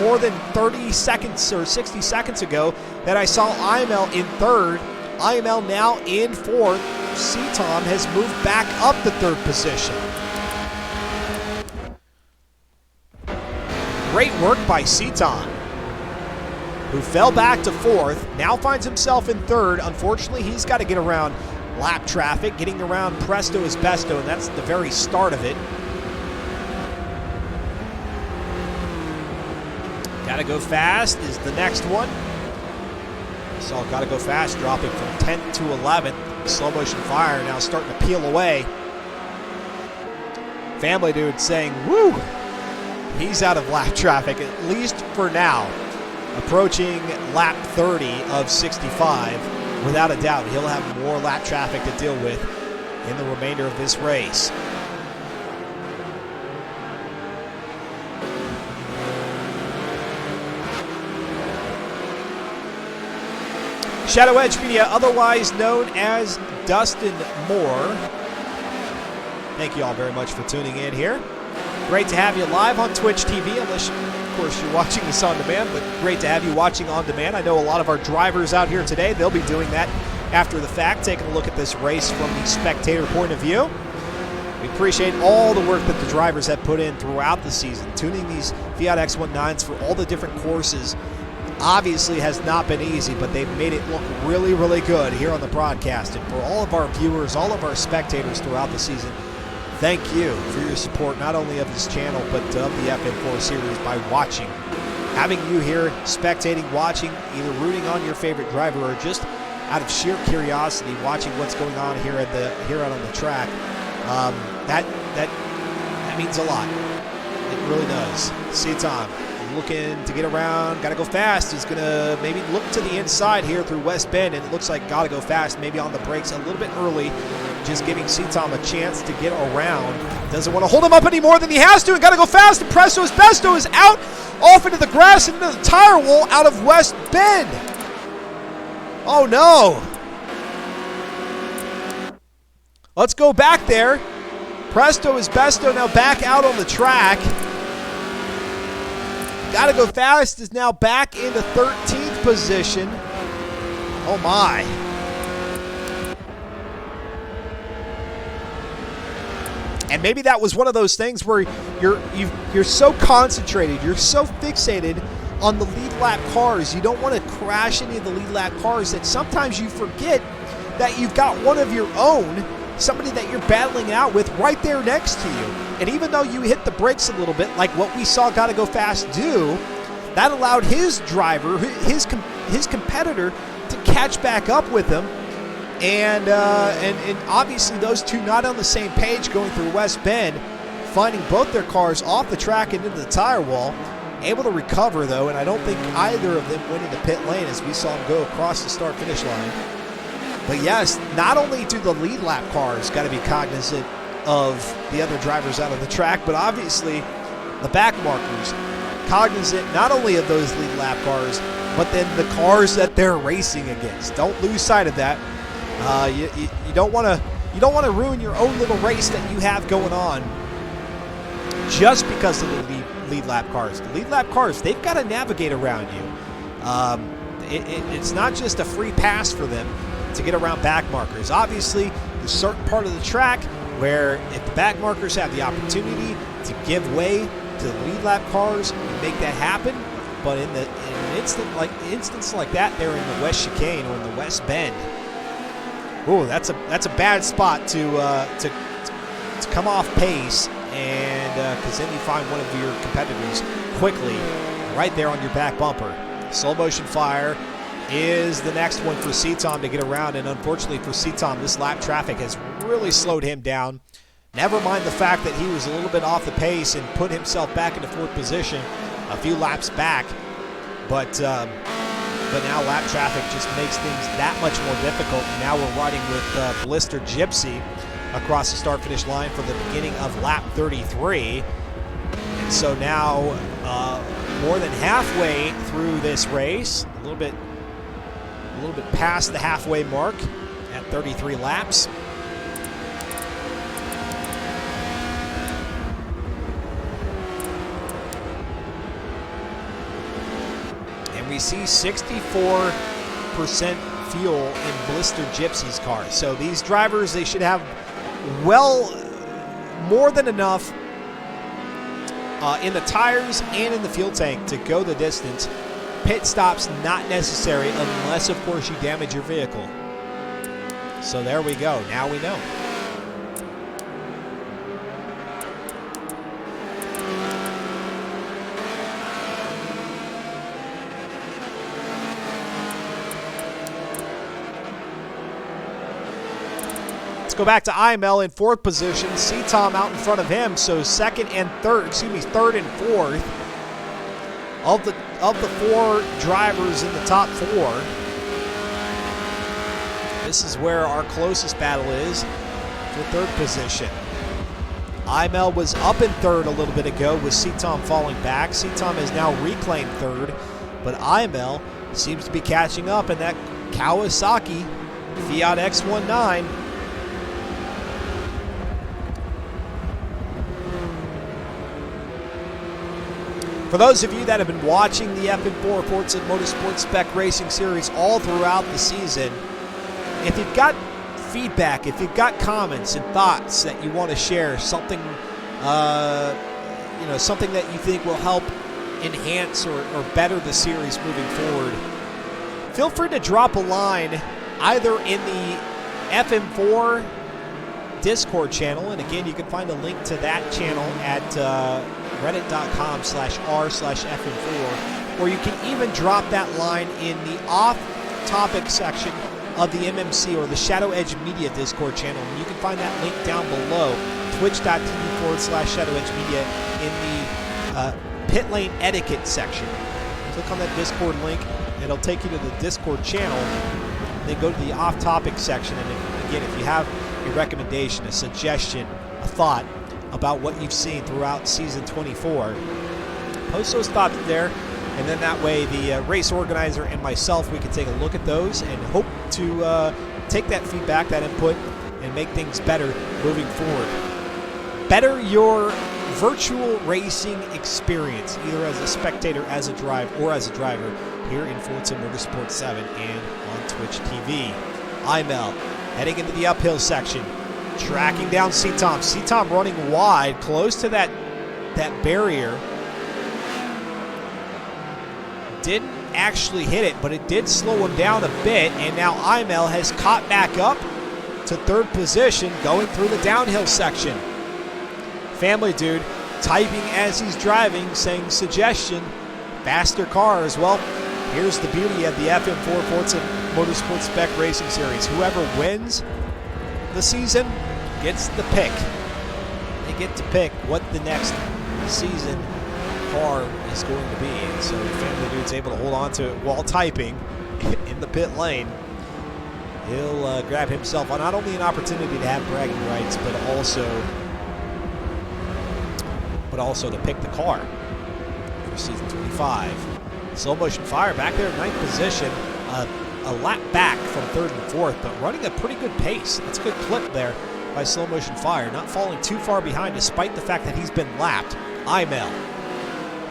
more than 30 seconds or 60 seconds ago that I saw Imel in 3rd. Imel now in 4th. C-Tom has moved back up to 3rd position. Great work by C-Tom, who fell back to 4th, now finds himself in 3rd. Unfortunately, he's got to get around lap traffic, getting around Presto's Besto, and that's the very start of it. Gotta Go Fast is the next one. So Gotta Go Fast dropping from 10th to 11th. Slow Motion Fire now starting to peel away. Family Dude saying, woo! He's out of lap traffic, at least for now. Approaching lap 30 of 65. Without a doubt, he'll have more lap traffic to deal with in the remainder of this race. Shadow Edge Media, otherwise known as Dustin Moore. Thank you all very much for tuning in here. Great to have you live on Twitch TV, unless, of course, you're watching this on demand, but great to have you watching on demand. I know a lot of our drivers out here today, they'll be doing that after the fact, taking a look at this race from the spectator point of view. We appreciate all the work that the drivers have put in throughout the season. Tuning these Fiat X19s for all the different courses obviously has not been easy, but they've made it look really, really good here on the broadcast. And for all of our viewers, all of our spectators throughout the season, thank you for your support, not only of this channel, but of the FN4 series by watching. Having you here, spectating, watching, either rooting on your favorite driver or just out of sheer curiosity, watching what's going on here out on the track. That means a lot. It really does. See Tom looking to get around, got to go fast. He's going to maybe look to the inside here through West Bend, and it looks like got to go fast, maybe on the brakes a little bit early, just giving C-Tom a chance to get around. Doesn't want to hold him up any more than he has to, and got to go fast, and Presto Esbesto is out, off into the grass, into the tire wall out of West Bend. Oh no. Let's go back there. Presto Esbesto now back out on the track. Gotta go fast is now back into 13th position. Oh my. And maybe that was one of those things where you're so concentrated, you're so fixated on the lead lap cars, you don't want to crash any of the lead lap cars, that sometimes you forget that you've got one of your own, somebody that you're battling out with right there next to you. And even though you hit the brakes a little bit, like what we saw Gotta Go Fast do, that allowed his driver, his competitor, to catch back up with him. And obviously those two not on the same page going through West Bend, finding both their cars off the track and into the tire wall. Able to recover, though, and I don't think either of them went into pit lane as we saw them go across the start-finish line. But yes, not only do the lead lap cars got to be cognizant of the other drivers out of the track, but obviously the back markers cognizant not only of those lead lap cars, but then the cars that they're racing against. Don't lose sight of that. You don't want to ruin your own little race that you have going on just because of the lead lap cars. The lead lap cars, they've got to navigate around you. It's not just a free pass for them to get around back markers. Obviously, there's a certain part of the track where if the back markers have the opportunity to give way to the lead lap cars and make that happen, but in an instance like that, they're in the West Chicane or in the West Bend. Ooh, that's a bad spot to come off pace, and because then you find one of your competitors quickly right there on your back bumper. Slow motion fire is the next one for C-Tom to get around, and unfortunately for C-Tom, this lap traffic has really slowed him down. Never mind the fact that he was a little bit off the pace and put himself back into fourth position a few laps back, but now lap traffic just makes things that much more difficult. And now we're riding with Blister Gypsy across the start-finish line for the beginning of lap 33. And so now more than halfway through this race, a little bit past the halfway mark at 33 laps. And we see 64% fuel in Blister Gypsy's car. So these drivers, they should have well more than enough in the tires and in the fuel tank to go the distance. Pit stops not necessary unless, of course, you damage your vehicle. So there we go. Now we know. Let's go back to IML in fourth position. C-Tom out in front of him. So third and fourth. Of the four drivers in the top four, this is where our closest battle is for third position. IML was up in third a little bit ago with C-Tom falling back. C-Tom has now reclaimed third, but IML seems to be catching up, and that Kawasaki Fiat X19. For those of you that have been watching the FM4 Forza Motorsport Spec Racing Series all throughout the season, if you've got feedback, if you've got comments and thoughts that you want to share, something, something that you think will help enhance or better the series moving forward, feel free to drop a line either in the FM4 Discord channel, and again, you can find a link to that channel at reddit.com/r/FM4, or you can even drop that line in the off-topic section of the MMC or the Shadow Edge Media Discord channel. And you can find that link down below, twitch.tv/Shadow Edge Media, in the pit lane etiquette section. Click on that Discord link, and it'll take you to the Discord channel. Then go to the off-topic section, and again, if you have a recommendation, a suggestion, a thought about what you've seen throughout Season 24, post those thoughts there, and then that way the race organizer and myself, we can take a look at those and hope to take that feedback, that input, and make things better moving forward. Better your virtual racing experience, either as a spectator, as a driver, or as a driver, here in Forza Motorsport 7 and on Twitch TV. IML heading into the uphill section, tracking down C-Tom. C-Tom running wide, close to that barrier. Didn't actually hit it, but it did slow him down a bit, and now IML has caught back up to third position, going through the downhill section. Family Dude typing as he's driving, saying suggestion, faster cars. Well, here's the beauty of the FM4 Forza Motorsport Spec Racing Series. Whoever wins the season gets the pick. They get to pick what the next season car is going to be. And so Family Dude's able to hold on to it while typing in the pit lane. He'll grab himself not only an opportunity to have bragging rights, but also to pick the car for Season 25. Slow Motion Fire back there in 9th position, a lap back from 3rd and 4th, but running a pretty good pace. That's a good clip there by Slow Motion Fire, not falling too far behind despite the fact that he's been lapped. IML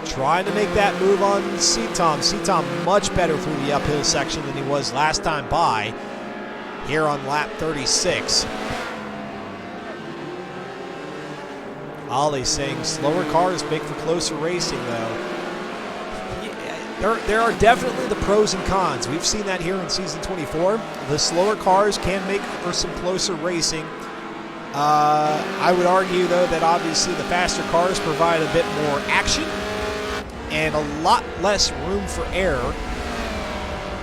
trying to make that move on C-Tom. C-Tom much better through the uphill section than he was last time by here on lap 36. Ollie saying slower cars make for closer racing, though. There are definitely the pros and cons. We've seen that here in Season 24. The slower cars can make for some closer racing. I would argue, though, that obviously the faster cars provide a bit more action and a lot less room for error.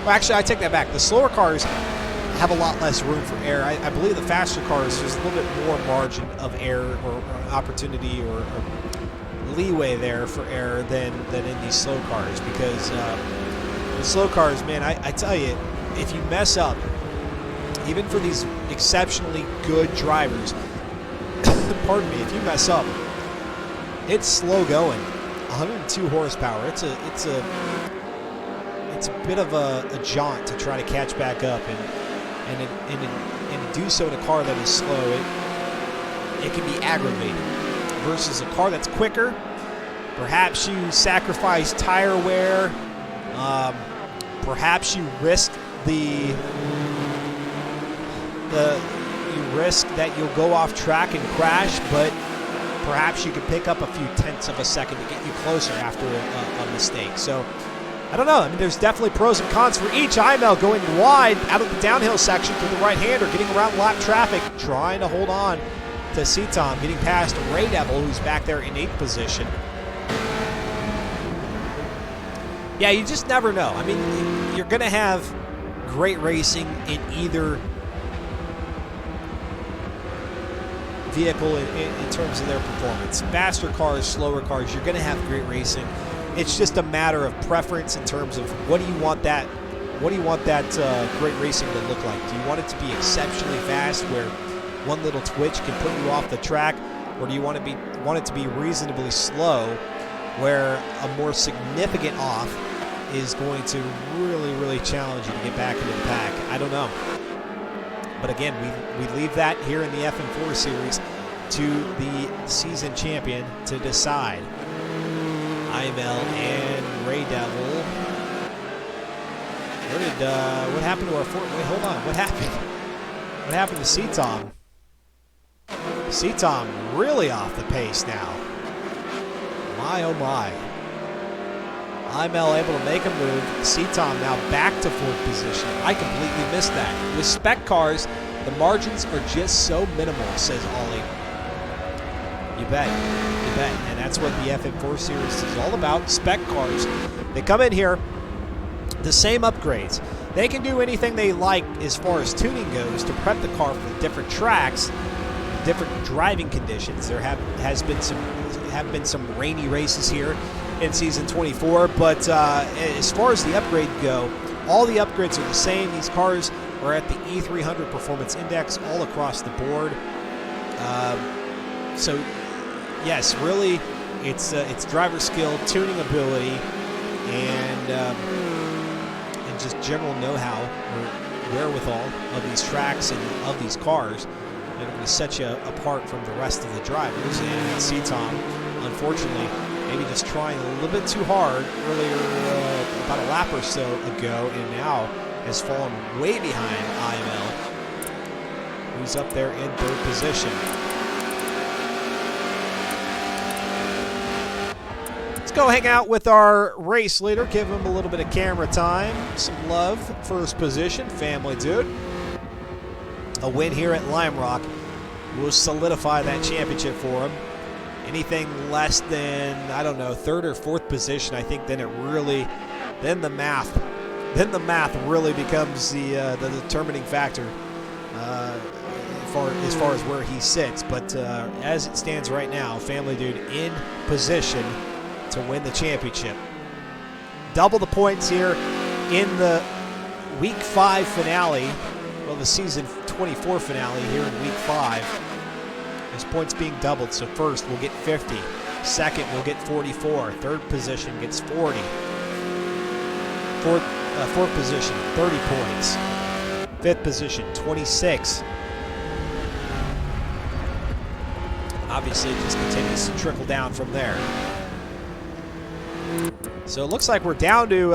Well, actually, I take that back. The slower cars have a lot less room for error. I believe the faster cars, there's a little bit more margin of error or opportunity or leeway there for error than in these slow cars, because the slow cars, man, I tell you, if you mess up, even for these exceptionally good drivers, pardon me, if you mess up, it's slow going. 102 horsepower. It's a bit of a jaunt to try to catch back up, and do so in a car that is slow. It can be aggravating. Versus a car that's quicker, perhaps you sacrifice tire wear. Perhaps you risk you risk that you'll go off track and crash, but perhaps you can pick up a few tenths of a second to get you closer after a mistake. So, I don't know. I mean, there's definitely pros and cons for each. IML going wide out of the downhill section to the right-hander, getting around lap traffic, trying to hold on to C-Tom, getting past Ray Devil, who's back there in 8th position. Yeah, you just never know. I mean, you're going to have great racing in either vehicle in terms of their performance. Faster cars, slower cars, you're going to have great racing. It's just a matter of preference in terms of what do you want that great racing to look like. Do you want it to be exceptionally fast where one little twitch can put you off the track, or do you want it to be reasonably slow where a more significant off is going to really really challenge you to get back into the pack? I don't know. But again, we leave that here in the FM4 series to the season champion to decide. IML and Ray Devil. What happened to our wait, hold on. What happened? What happened to C-Tom? C-Tom really off the pace now. My, oh my. IML able to make a move. C-Tom now back to fourth position. I completely missed that. With spec cars, the margins are just so minimal, says Ollie. You bet. You bet. And that's what the FM4 series is all about. Spec cars. They come in here, the same upgrades. They can do anything they like as far as tuning goes to prep the car for different tracks, different driving conditions. There have been some rainy races here in season 24, but as far as the upgrade go, all the upgrades are the same. These cars are at the E300 Performance Index all across the board. So, yes, really, it's driver skill, tuning ability, and just general know-how or wherewithal of these tracks and of these cars. It will set you apart from the rest of the drivers. And C-Tom, unfortunately, maybe just trying a little bit too hard earlier, about a lap or so ago, and now has fallen way behind IML, who's up there in third position. Let's go hang out with our race leader, give him a little bit of camera time, some love, first position, family dude. A win here at Lime Rock will solidify that championship for him. Anything less than, I don't know, third or fourth position, I think then the math really becomes the determining factor as far as where he sits. But as it stands right now, family dude in position to win the championship. Double the points here in the Week 5 finale. Well, the season 24 finale here in Week 5. His points being doubled, so first we'll get 50. Second, we'll get 44. Third position gets 40. Fourth position, 30 points. Fifth position, 26. Obviously, it just continues to trickle down from there. So it looks like we're down to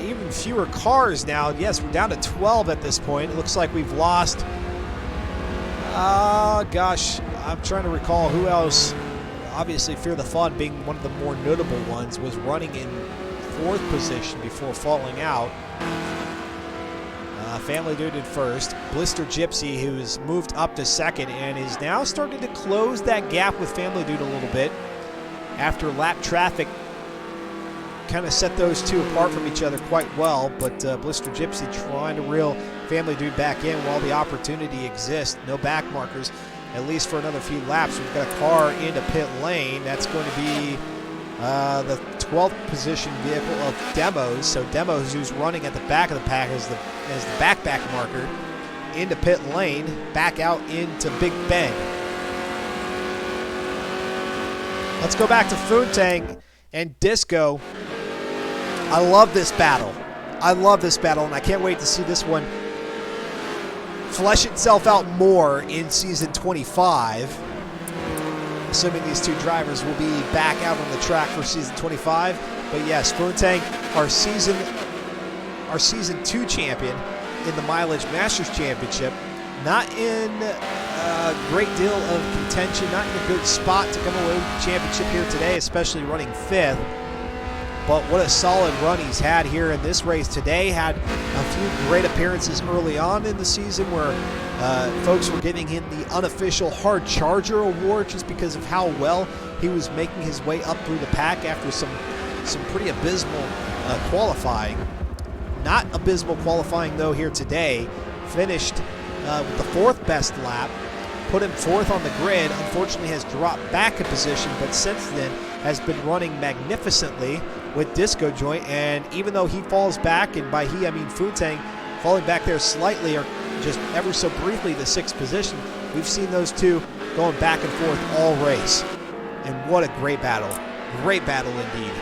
even fewer cars now. Yes, we're down to 12 at this point. It looks like we've lost... gosh, I'm trying to recall who else. Obviously, Fear the Fun being one of the more notable ones, was running in fourth position before falling out. Family Dude in first. Blister Gypsy, who's moved up to second and is now starting to close that gap with Family Dude a little bit after lap traffic kind of set those two apart from each other quite well, but Blister Gypsy trying to reel Family Dude back in while the opportunity exists. No back markers, at least for another few laps. We've got a car into pit lane. That's going to be the 12th position vehicle of Demos. So Demos, who's running at the back of the pack as the back marker, into pit lane, back out into Big Bend. Let's go back to Foontang and Disco. I love this battle. And I can't wait to see this one flesh itself out more in season 25. Assuming these two drivers will be back out on the track for season 25. But yes, Foontang, our season 2 champion in the Mileage Masters Championship. Not in a great deal of contention, not in a good spot to come away with the championship here today, especially running 5th. But what a solid run he's had here in this race today. Had a few great appearances early on in the season where folks were giving him the unofficial Hard Charger Award just because of how well he was making his way up through the pack after some pretty abysmal qualifying. Not abysmal qualifying, though, here today. Finished with the 4th best lap. Put him 4th on the grid. Unfortunately has dropped back a position, but since then has been running magnificently with Disco Joint. And even though he falls back, and by he I mean Foontang falling back there slightly or just ever so briefly the 6th position, we've seen those two going back and forth all race. And what a great battle. Great battle indeed.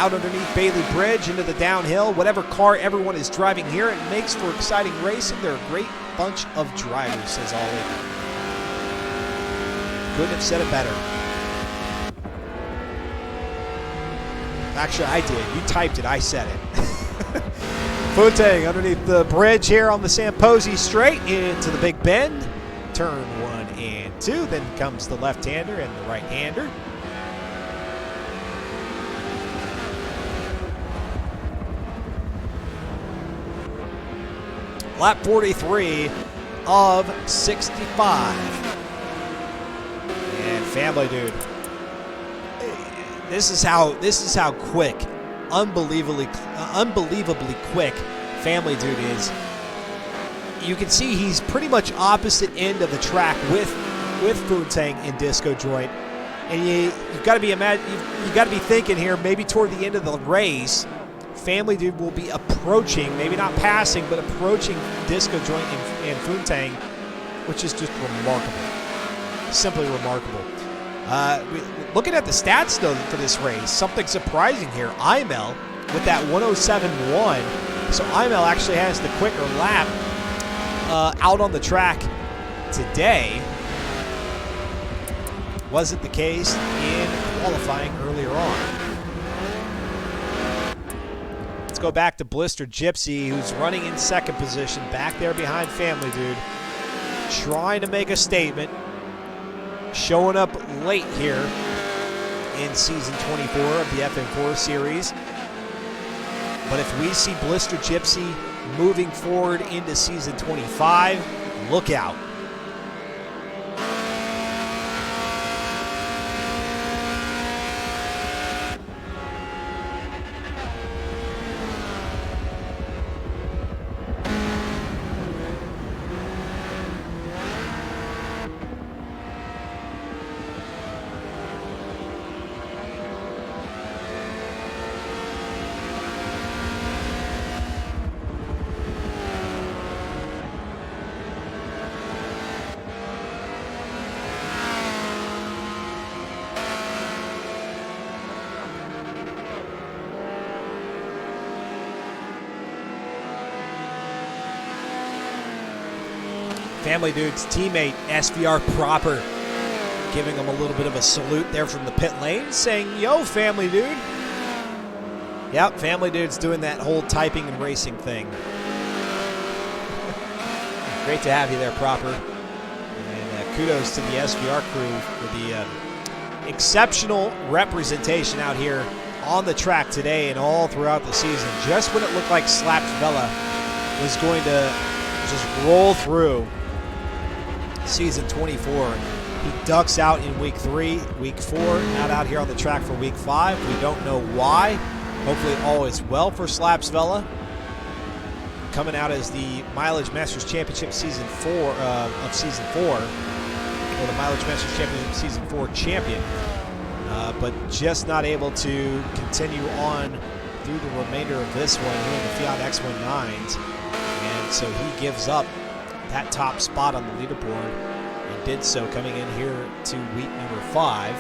out underneath Bailey Bridge into the downhill. Whatever car everyone is driving here, it makes for exciting racing. They're a great bunch of drivers, says Ollie. Couldn't have said it better. Actually, I did. You typed it. I said it. Funtang underneath the bridge here on the Samposi straight into the Big Bend. Turn 1 and 2. Then comes the left-hander and the right-hander. Lap 43 of 65. And Family Dude. This is how quick, unbelievably quick Family Dude is. You can see he's pretty much opposite end of the track with Funtang and Disco Joint, and you've got to be thinking here maybe toward the end of the race, Family Dude will be approaching, maybe not passing, but approaching Disco Joint and Funtang, which is just remarkable, simply remarkable. Looking at the stats, though, for this race, something surprising here. Imel with that 107.1. So Imel actually has the quicker lap out on the track today. Wasn't the case in qualifying earlier on. Let's go back to Blister Gypsy, who's running in second position, back there behind Family Dude, trying to make a statement. Showing up late here in Season 24 of the FM4 Series. But if we see Blister Gypsy moving forward into Season 25, look out. Family Dude's teammate, SVR Proper, giving him a little bit of a salute there from the pit lane, saying, "Yo, Family Dude." Yep, Family Dude's doing that whole typing and racing thing. Great to have you there, Proper. And kudos to the SVR crew for the exceptional representation out here on the track today and all throughout the season. Just when it looked like Slaps Vela was going to just roll through Season 24. He ducks out in Week 3, Week 4, not out here on the track for Week 5. We don't know why. Hopefully all is well for Slaps Vela. Coming out as the Mileage Masters Championship Season 4 of Season 4, or the Mileage Masters Championship Season 4 champion, but just not able to continue on through the remainder of this one here in the Fiat X19s. And so he gives up that top spot on the leaderboard and did so coming in here to week number 5.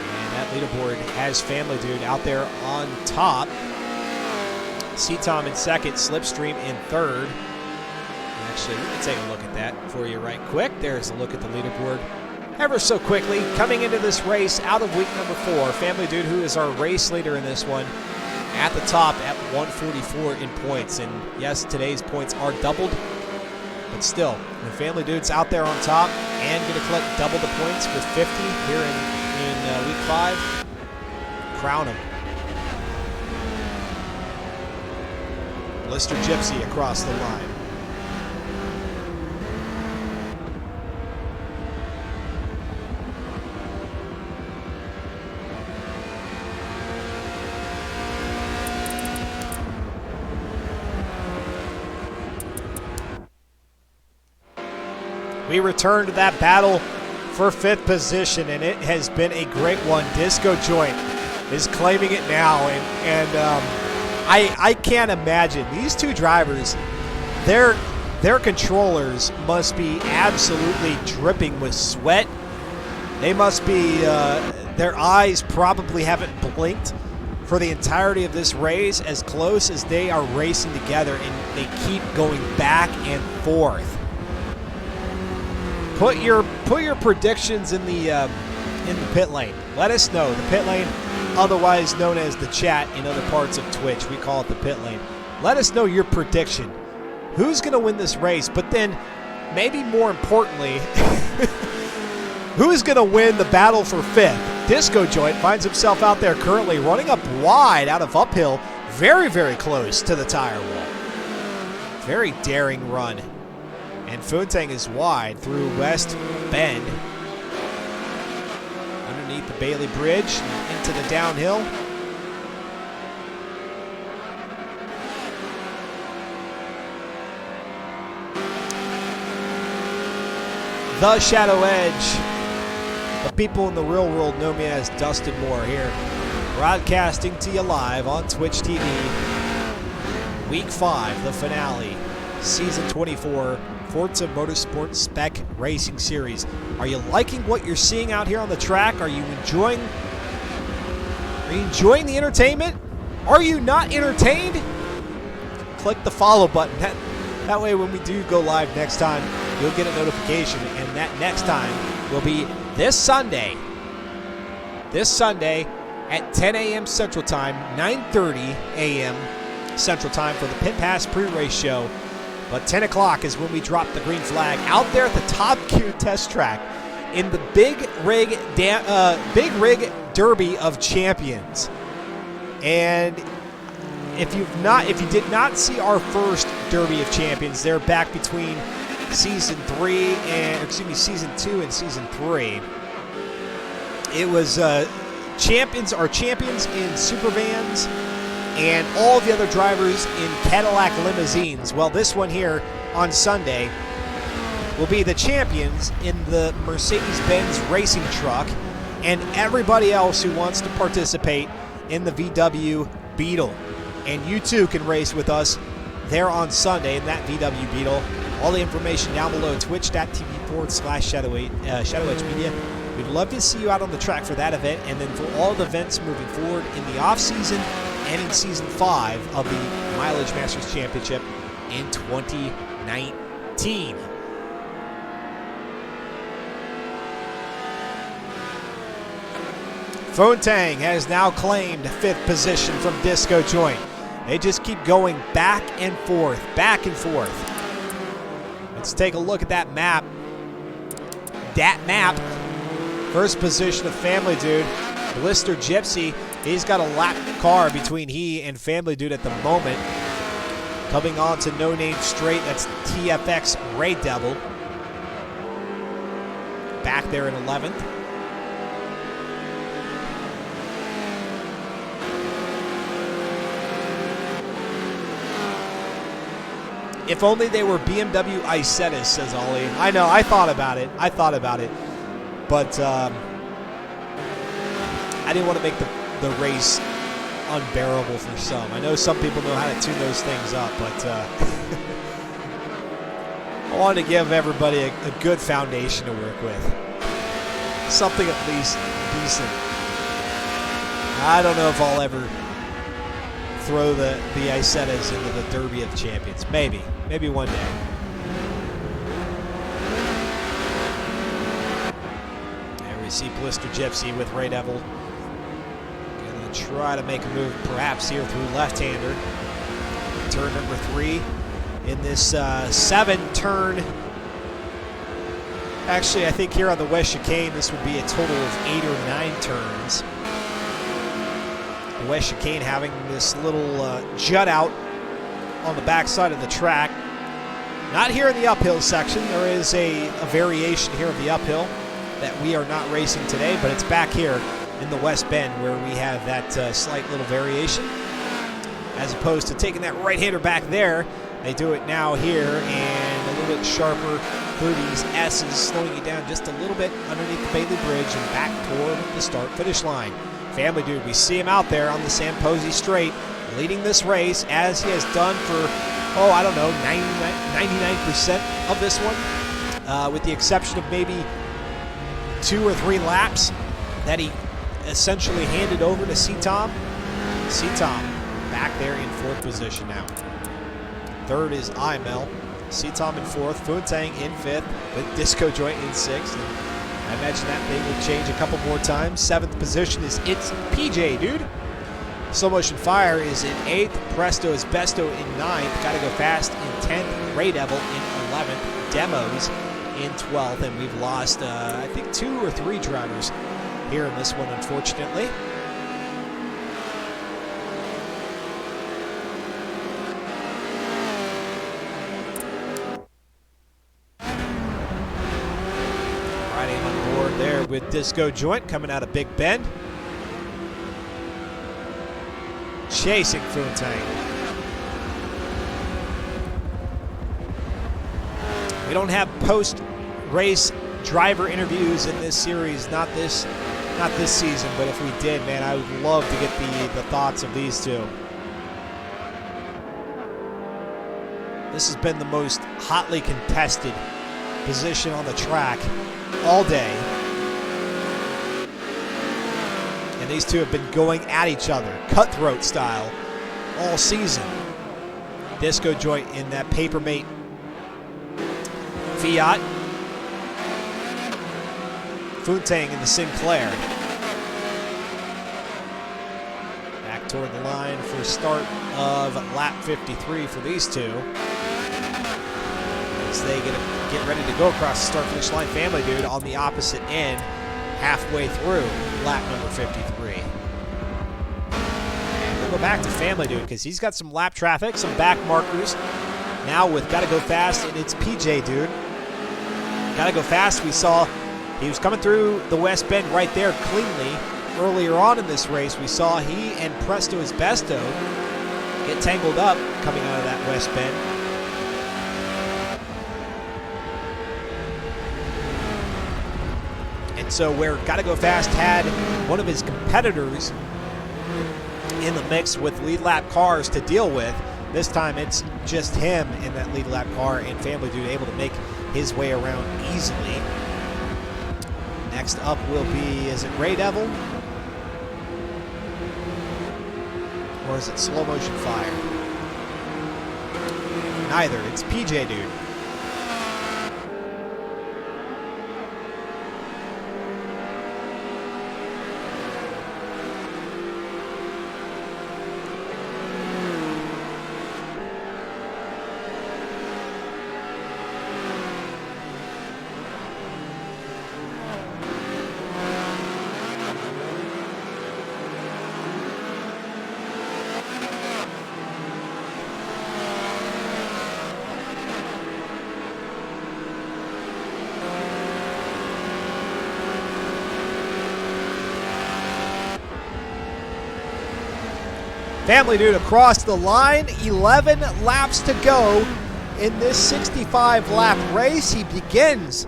And that leaderboard has Family Dude out there on top. C-Tom in second, Slipstream in third. Actually, we can take a look at that for you right quick. There's a look at the leaderboard ever so quickly. Coming into this race out of week number 4, Family Dude, who is our race leader in this one, at the top at 144 in points. And yes, today's points are doubled, but still, when Family Dude's out there on top and going to collect double the points with 50 here in week 5, crown him. Blister Gypsy across the line. We return to that battle for 5th position, and it has been a great one. Disco Joint is claiming it now, and I can't imagine. These two drivers, their controllers must be absolutely dripping with sweat. They must be, their eyes probably haven't blinked for the entirety of this race, as close as they are racing together, and they keep going back and forth. Put your predictions in the pit lane. Let us know. The pit lane, otherwise known as the chat in other parts of Twitch, we call it the pit lane. Let us know your prediction. Who's going to win this race? But then, maybe more importantly, who's going to win the battle for fifth? Disco Joint finds himself out there currently running up wide out of uphill, very, very close to the tire wall. Very daring run. And Funtang is wide through West Bend. Underneath the Bailey Bridge, into the downhill. The Shadow Edge. The people in the real world know me as Dustin Moore here, broadcasting to you live on Twitch TV. Week 5, the finale, Season 24, Forza Motorsport Spec Racing Series. Are you liking what you're seeing out here on the track? Are you enjoying the entertainment? Are you not entertained? Click the follow button. That way when we do go live next time, you'll get a notification, and that next time will be this Sunday. This Sunday at 10 a.m. Central Time, 9:30 a.m. Central Time for the Pit Pass pre-race show. But 10 o'clock is when we drop the green flag out there at the Top Gear test track in the Big Rig Derby of Champions. And if you did not see our first Derby of Champions, they're back between season 2 and season 3. It was champions in super vans and all the other drivers in Cadillac limousines. Well, this one here on Sunday will be the champions in the Mercedes-Benz racing truck and everybody else who wants to participate in the VW Beetle. And you too can race with us there on Sunday in that VW Beetle. All the information down below, twitch.tv/Shadow Edge Media. We'd love to see you out on the track for that event, and then for all the events moving forward in the off-season and in Season 5 of the Mileage Masters Championship in 2019. Funtang has now claimed 5th position from Disco Joint. They just keep going back and forth, back and forth. Let's take a look at that map. First position of Family Dude. Blister Gypsy. He's got a lap car between he and Family Dude at the moment. Coming on to No Name Straight. That's TFX Ray Devil. Back there in 11th. If only they were BMW Isettas, says Ollie. I know, I thought about it. But I didn't want to make the race unbearable for some. I know some people know how to tune those things up, but I wanted to give everybody a good foundation to work with. Something at least decent. I don't know if I'll ever throw the Isettas into the Derby of Champions. Maybe one day. There we see Blister Gypsy with Ray Devil. Gonna try to make a move perhaps here through left-hander. Turn number 3 in this 7-turn. Actually, I think here on the West Chicane, this would be a total of 8 or 9 turns. The West Chicane having this little jut out on the backside of the track. Not here in the uphill section. There is a variation here of the uphill that we are not racing today, but it's back here in the West Bend where we have that slight little variation. As opposed to taking that right-hander back there, they do it now here and a little bit sharper through these S's, slowing you down just a little bit underneath the Bailey Bridge and back toward the start-finish line. Family Dude, we see him out there on the San Posey Straight, leading this race as he has done for, 99% of this one, with the exception of maybe 2 or 3 laps that he essentially handed over to C-Tom. C-Tom back there in 4th position now. 3rd is IML. C-Tom in 4th. Funtang in 5th with Disco Joint in 6th. And I imagine that thing will change a couple more times. 7th position is It's PJ, dude. Slow Motion Fire is in 8th. Presto is Besto in 9th. Gotta Go Fast in 10th. Ray Devil in 11th. Demos in 12th. And we've lost, I think, 2 or 3 drivers here in this one, unfortunately. Riding on board there with Disco Joint coming out of Big Bend. Chasing Funtang. We don't have post-race driver interviews in this series, not this season, but if we did, man, I would love to get the thoughts of these two. This has been the most hotly contested position on the track all day. And these two have been going at each other, cutthroat style, all season. Disco Joint in that Papermate Fiat. Funtang in the Sinclair. Back toward the line for start of lap 53 for these two. As they get ready to go across the start-finish line. Family Dude on the opposite end, halfway through lap number 53. And we'll go back to Family Dude because he's got some lap traffic, some back markers. Now with Gotta Go Fast, and it's PJ Dude. Gotta Go Fast, we saw he was coming through the West Bend right there cleanly. Earlier on in this race, we saw he and Presto is Besto get tangled up coming out of that West Bend. And so where Gotta Go Fast had one of his competitors in the mix with lead lap cars to deal with, this time it's just him in that lead lap car, and Family Dude able to make his way around easily. Next up will be, is it Ray Devil? Or is it Slow Motion Fire? Neither, it's PJ Dude. Family Dude across the line, 11 laps to go in this 65-lap race. He begins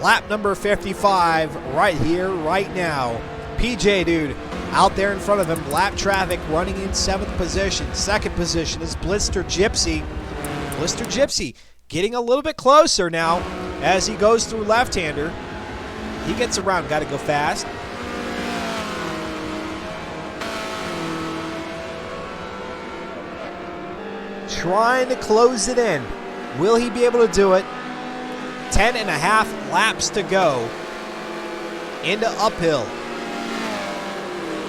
lap number 55 right here, right now. PJ Dude out there in front of him, lap traffic running in 7th position. 2nd position is Blister Gypsy. Blister Gypsy getting a little bit closer now as he goes through left-hander. He gets around, Gotta Go Fast. Trying to close it in. Will he be able to do it? 10.5 laps to go. Into uphill.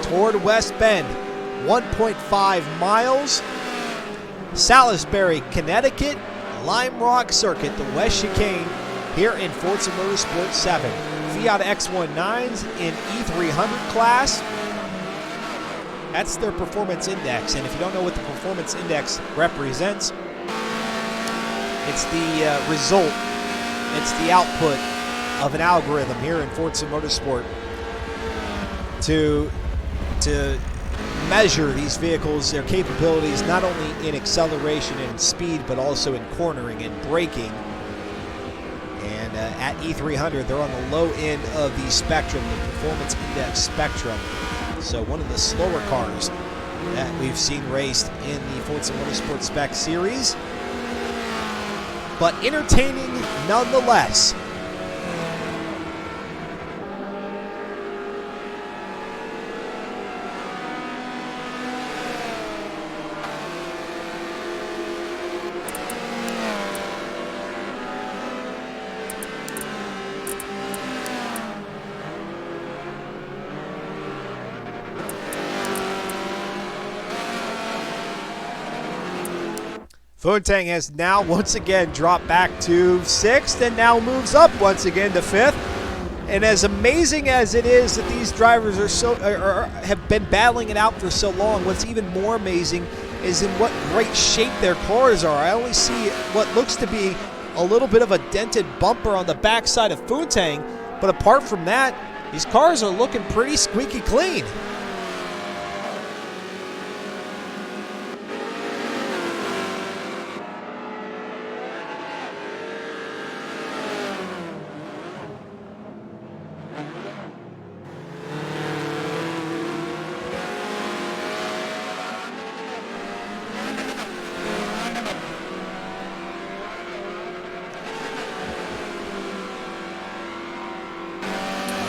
Toward West Bend. 1.5 miles. Salisbury, Connecticut. Lime Rock Circuit, the West Chicane, here in Forza Motorsport 7. Fiat X19s in E300 class. That's their performance index, and if you don't know what the performance index represents, it's the result, it's the output of an algorithm here in Forza Motorsport to measure these vehicles, their capabilities, not only in acceleration and speed, but also in cornering and braking. And at E300, they're on the low end of the spectrum, the performance index spectrum. So one of the slower cars that we've seen raced in the Forza Motorsport Spec series, but entertaining nonetheless. Funtang has now once again dropped back to 6th and now moves up once again to 5th. And as amazing as it is that these drivers have been battling it out for so long, what's even more amazing is in what great shape their cars are. I only see what looks to be a little bit of a dented bumper on the backside of Funtang, but apart from that, these cars are looking pretty squeaky clean.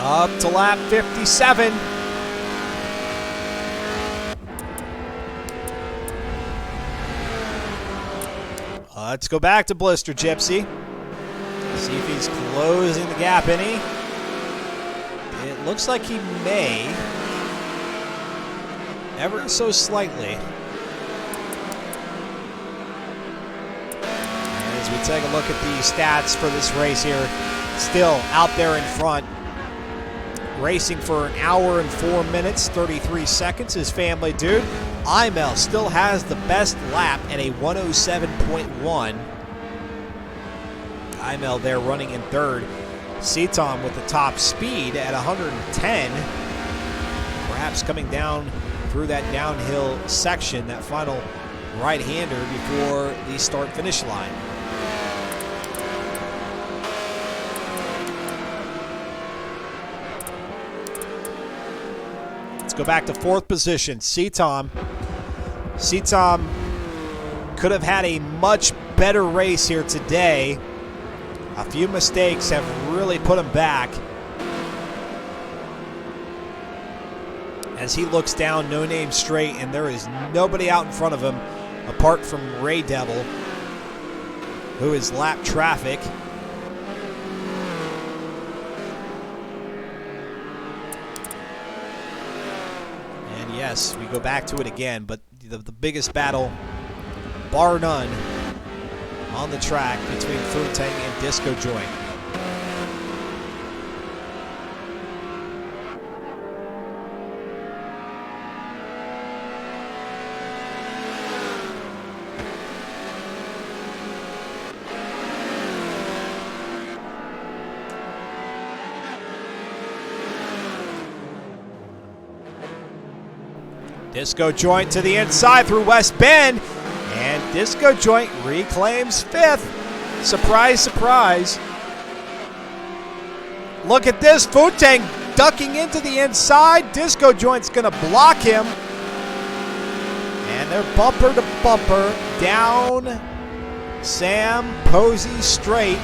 Up to lap 57. Let's go back to Blister Gypsy. See if he's closing the gap any. It looks like he may. Ever so slightly. As we take a look at the stats for this race here, still out there in front. Racing for 1 hour and 4 minutes, 33 seconds. His family dude, Imel, still has the best lap at a 107.1. Imel there running in third. Seatom with the top speed at 110. Perhaps coming down through that downhill section, that final right-hander before the start-finish line. Go back to 4th position. Seatom could have had a much better race here today. A few mistakes have really put him back. As he looks down, no name straight, and there is nobody out in front of him apart from Ray Devil, who is lap traffic. Yes, we go back to it again, but the biggest battle, bar none, on the track between Funtang and Disco Joint. Disco Joint to the inside through West Bend, and Disco Joint reclaims 5th. Surprise, surprise. Look at this, Funtang ducking into the inside. Disco Joint's gonna block him. And they're bumper to bumper down Sam Posey straight.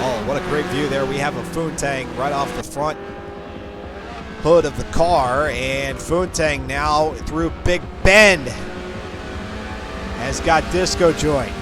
Oh, what a great view there. We have a Funtang right off the front hood of the car, and Funtang now through Big Bend has got Disco Joint.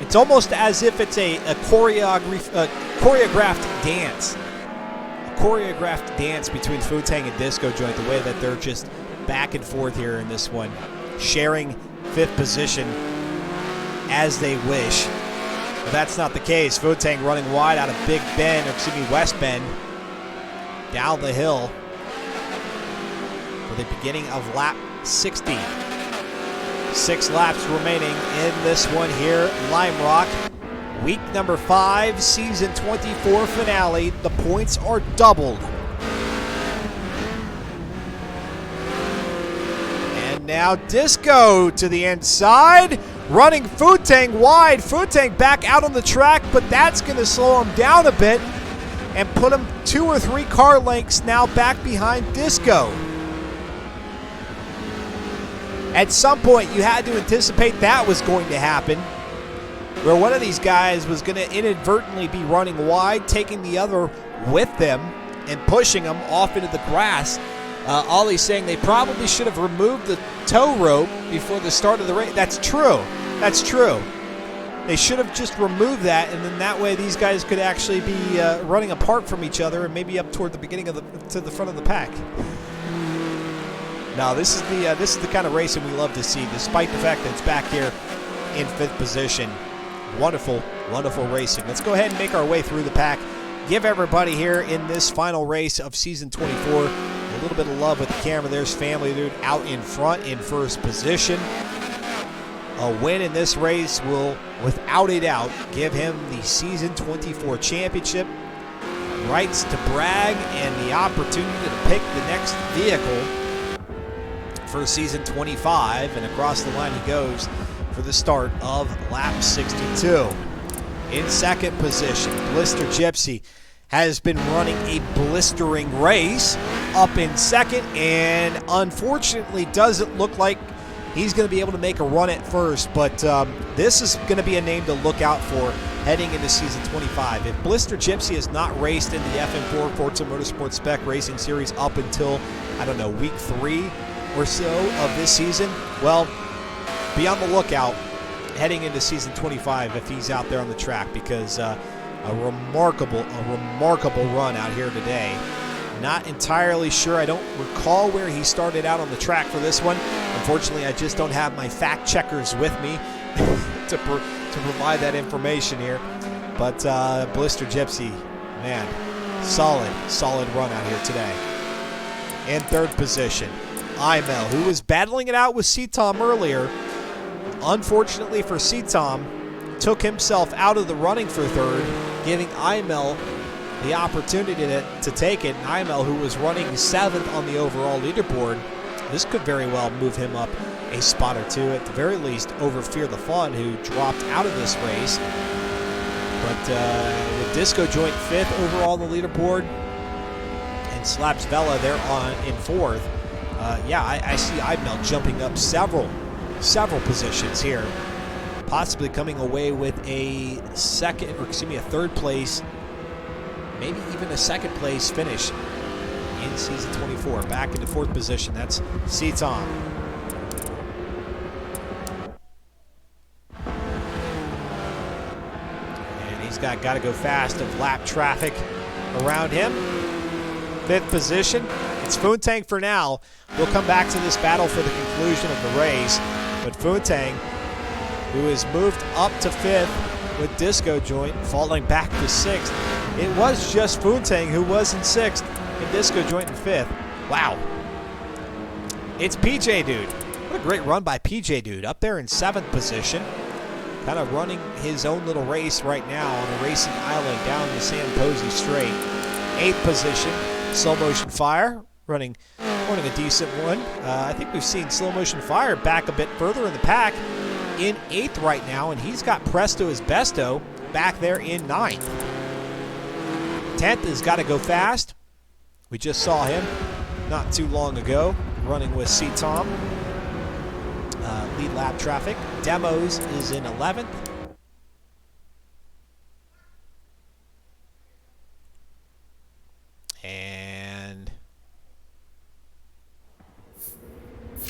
It's almost as if it's a choreographed dance. A choreographed dance between Funtang and Disco Joint, the way that they're just back and forth here in this one, sharing 5th position as they wish. But that's not the case. Funtang running wide out of Big Bend, or excuse me, West Bend, down the hill for the beginning of lap 60. 6 laps remaining in this one here, Lime Rock. Week number 5, season 24 finale. The points are doubled. And now Disco to the inside, running Funtang wide. Funtang back out on the track, but that's going to slow him down a bit and put him 2 or 3 car lengths now back behind Disco. At some point, you had to anticipate that was going to happen, where one of these guys was going to inadvertently be running wide, taking the other with them, and pushing him off into the grass. Ollie's saying they probably should have removed the tow rope before the start of the race. That's true. That's true. They should have just removed that, and then that way these guys could actually be running apart from each other and maybe up toward the beginning of to the front of the pack. Now this is the kind of racing we love to see, despite the fact that it's back here in 5th position. Wonderful, wonderful racing. Let's go ahead and make our way through the pack. Give everybody here in this final race of season 24 a little bit of love with the camera. There's Family Dude out in front in 1st position. A win in this race will, without a doubt, give him the season 24 championship, rights to brag, and the opportunity to pick the next vehicle for season 25. And across the line he goes for the start of lap 62. In 2nd position, Blister Gypsy has been running a blistering race up in 2nd, and unfortunately doesn't look like he's going to be able to make a run at 1st, but this is going to be a name to look out for heading into season 25. If Blister Gypsy has not raced in the FM4 Forza Motorsport Spec Racing Series up until, I don't know, week 3 or so of this season, well, be on the lookout heading into season 25 if he's out there on the track, because a remarkable run out here today. Not entirely sure. I don't recall where he started out on the track for this one. Unfortunately, I just don't have my fact checkers with me to provide that information here. But Blister Gypsy, man, solid run out here today. In 3rd position, Imel, who was battling it out with C-Tom earlier. Unfortunately for C-Tom, took himself out of the running for 3rd, giving Imel the opportunity to take it. And Imel, who was running 7th on the overall leaderboard, this could very well move him up a spot or two, at the very least, over Fear the Fun, who dropped out of this race. But with Disco Joint 5th overall on the leaderboard, and Slaps Vela there on in 4th, yeah, I see Imel jumping up several positions here, possibly coming away with a 3rd place, maybe even a 2nd place finish in season 24. Back into 4th position, that's C-Tom. And he's got to go fast of lap traffic around him. 5th position, it's Foontang for now. We'll come back to this battle for the conclusion of the race. But Foontang, who has moved up to 5th with Disco Joint, falling back to 6th. It was just Foontang who was in 6th and Disco Joint in 5th. Wow. It's PJ Dude. What a great run by PJ Dude. Up there in 7th position. Kind of running his own little race right now on a racing island down the San Posey Straight. 8th position, Slow Motion Fire, running a decent one. I think we've seen Slow Motion Fire back a bit further in the pack in 8th right now, and he's got Presto Asbesto back there in 9th. 10th has got to go fast. We just saw him not too long ago running with C-Tom. Lead lap traffic. Demos is in 11th. And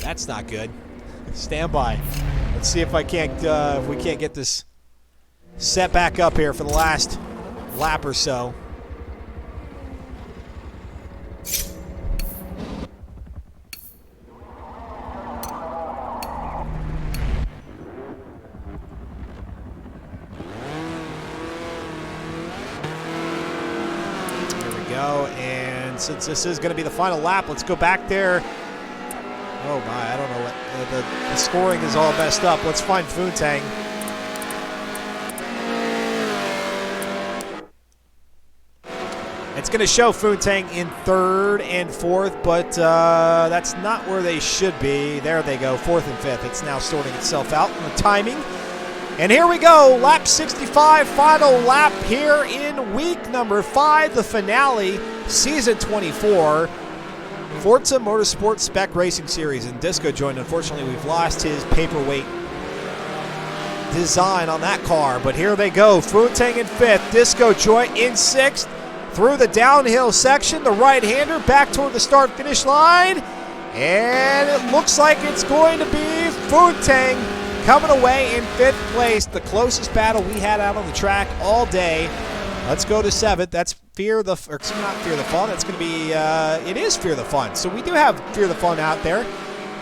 that's not good. Stand by. Let's see if I can't, if we can't get this set back up here for the last lap or so. And since this is going to be the final lap, let's go back there. Oh my, I don't know what the scoring is all messed up. Let's find Foontang. It's going to show Foontang in 3rd and 4th, but that's not where they should be. There they go, 4th and 5th. It's now sorting itself out in the timing. And here we go, lap 65, final lap here in week number 5, the finale, season 24, Forza Motorsport Spec Racing Series. And Disco Joint, unfortunately, we've lost his paperweight design on that car, but here they go, Foontang in 5th, Disco Joint in 6th, through the downhill section, the right-hander back toward the start-finish line. And it looks like it's going to be Foontang coming away in 5th place, the closest battle we had out on the track all day. Let's go to 7th. That's not Fear the Fun. It's going to be, it is Fear the Fun. So we do have Fear the Fun out there.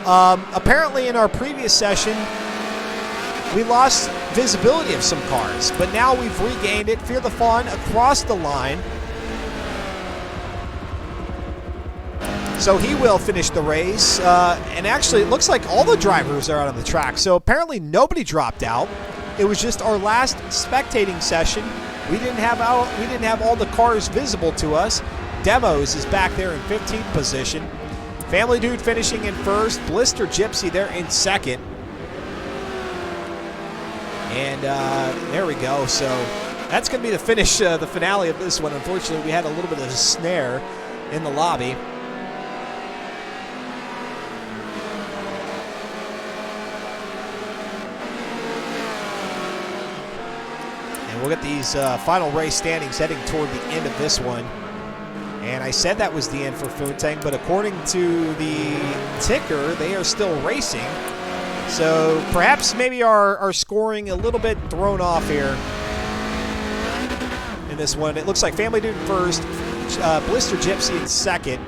Apparently in our previous session, we lost visibility of some cars, but now we've regained it. Fear the Fun across the line. So he will finish the race. And actually, it looks like all the drivers are out on the track. So apparently nobody dropped out. It was just our last spectating session. We didn't have all the cars visible to us. Demos is back there in 15th position. Family Dude finishing in 1st. Blister Gypsy there in 2nd. And there we go. So that's going to be the finish, the finale of this one. Unfortunately, we had a little bit of a snare in the lobby. And we'll get these final race standings heading toward the end of this one. And I said that was the end for Foontang, but according to the ticker, they are still racing. So perhaps maybe our scoring a little bit thrown off here in this one. It looks like Family Dude in 1st, Blister Gypsy in 2nd,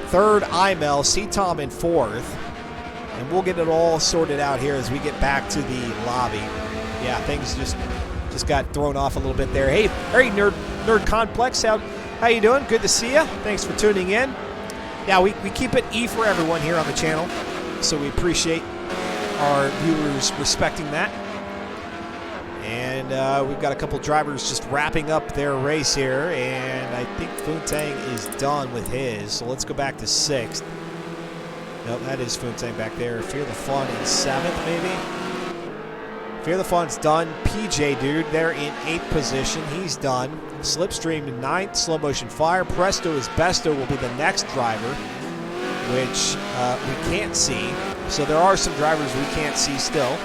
3rd Imel, C-Tom in 4th, and we'll get it all sorted out here as we get back to the lobby. Yeah, things just got thrown off a little bit there. Hey, Nerd Complex, how you doing? Good to see you. Thanks for tuning in. Yeah, we keep it E for everyone here on the channel, so we appreciate our viewers respecting that. And we've got a couple drivers just wrapping up their race here, and I think Foontang is done with his. So let's go back to 6th. Nope, that is Foontang back there. Fear the Fun in 7th, maybe. Fear the Fun's done. PJ Dude there in 8th position. He's done. Slipstream in 9th. Slow Motion Fire. Presto is Besto will be the next driver, which we can't see. So there are some drivers we can't see still.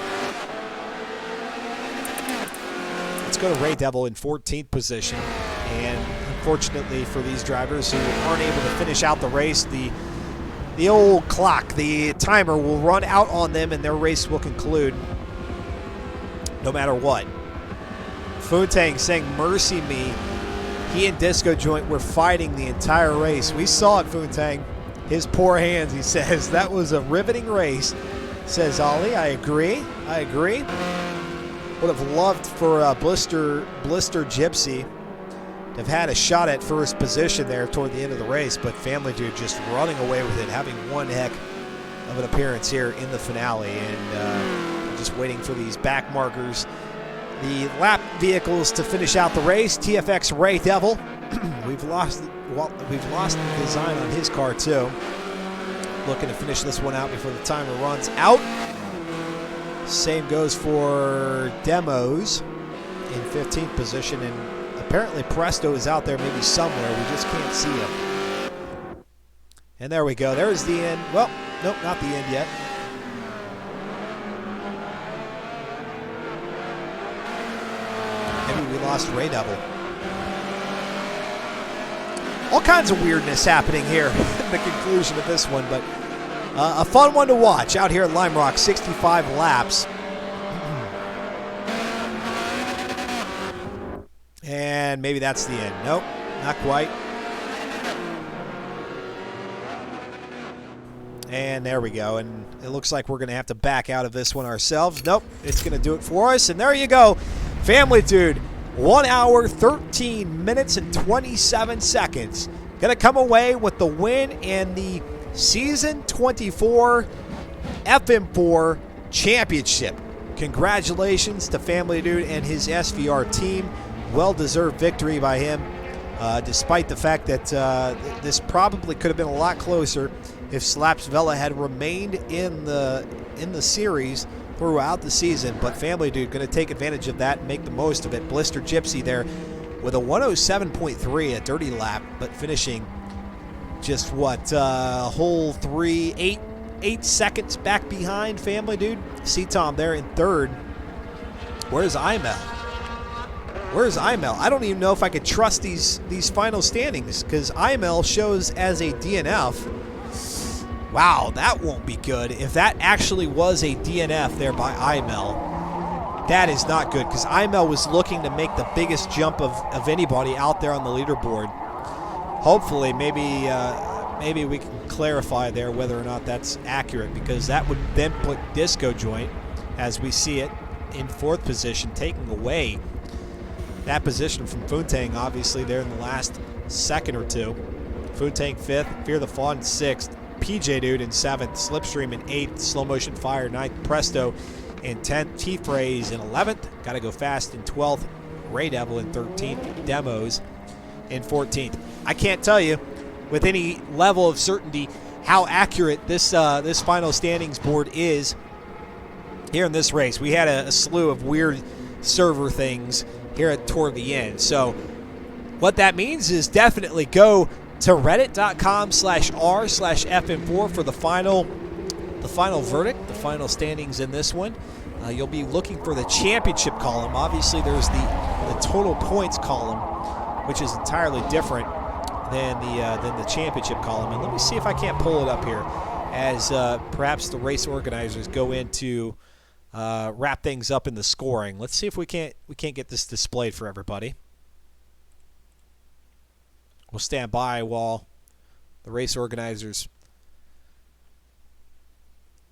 Let's go to Ray Devil in 14th position. And unfortunately for these drivers who aren't able to finish out the race, the old clock, the timer will run out on them and their race will conclude no matter what. Foontang saying, mercy me. He and Disco Joint were fighting the entire race. We saw it, Foontang. His poor hands, he says. That was a riveting race, says Ollie. I agree. I agree. Would have loved for Blister Gypsy to have had a shot at first position there toward the end of the race, but Family Dude just running away with it, having one heck of an appearance here in the finale. And just waiting for these back markers, the lap vehicles to finish out the race. TFX Ray Devil, we've lost the design on his car too. Looking to finish this one out before the timer runs out. Same goes for Demos in 15th position, and apparently Presto is out there maybe somewhere. We just can't see him. And there we go. There's the end. Well, nope, not the end yet. Maybe we lost Ray Devil. All kinds of weirdness happening here in the conclusion of this one, but a fun one to watch out here at Lime Rock, 65 laps. And maybe that's the end. Nope, not quite. And there we go. And it looks like we're going to have to back out of this one ourselves. Nope, it's going to do it for us. And there you go. Family Dude, 1 hour, 13 minutes, and 27 seconds. Going to come away with the win and the Season 24 FM4 Championship. Congratulations to Family Dude and his SVR team. Well-deserved victory by him, despite the fact that this probably could have been a lot closer if Slaps Vela had remained in the series throughout the season. But Family Dude going to take advantage of that and make the most of it. Blister Gypsy there with a 107.3, a dirty lap, but finishing just what, whole 8 seconds back behind Family Dude. C-Tom there in third. Where's Imel? Where's IML? I don't even know if I could trust these final standings because IML shows as a DNF. Wow, that won't be good. If that actually was a DNF there by IML, that is not good because IML was looking to make the biggest jump of anybody out there on the leaderboard. Hopefully, maybe we can clarify there whether or not that's accurate, because that would then put Disco Joint, as we see it, in 4th position, taking away that position from Funtang, obviously, there in the last second or two. Funtang 5th, Fear the Fawn 6th, PJ Dude in 7th, Slipstream in 8th, Slow Motion Fire 9th, Presto in 10th, T-Phrase in 11th, Gotta Go Fast in 12th, Ray Devil in 13th, Demos in 14th. I can't tell you with any level of certainty how accurate this final standings board is here in this race. We had a slew of weird server things here toward the end. So what that means is definitely go to reddit.com/r/fm4 for the final verdict, the final standings in this one. You'll be looking for the championship column. Obviously, there's the total points column, which is entirely different than the championship column. And let me see if I can't pull it up here as perhaps the race organizers go into wrap things up in the scoring. Let's see if we can't get this displayed for everybody. We'll stand by while the race organizers.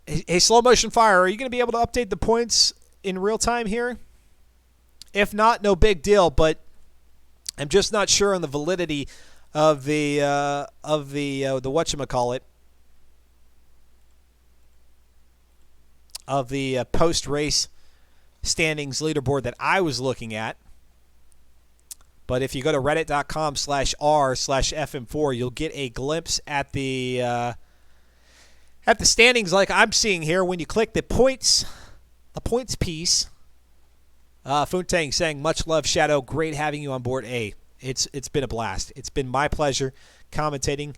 Hey, Slow Motion Fire, are you going to be able to update the points in real time here? If not, no big deal, but I'm just not sure on the validity of the whatchamacallit, of the post-race standings leaderboard that I was looking at. But if you go to reddit.com/r/fm4, you'll get a glimpse at the standings like I'm seeing here. When you click the points piece, Funtang saying, much love, Shadow. Great having you on board. It's been a blast. It's been my pleasure commentating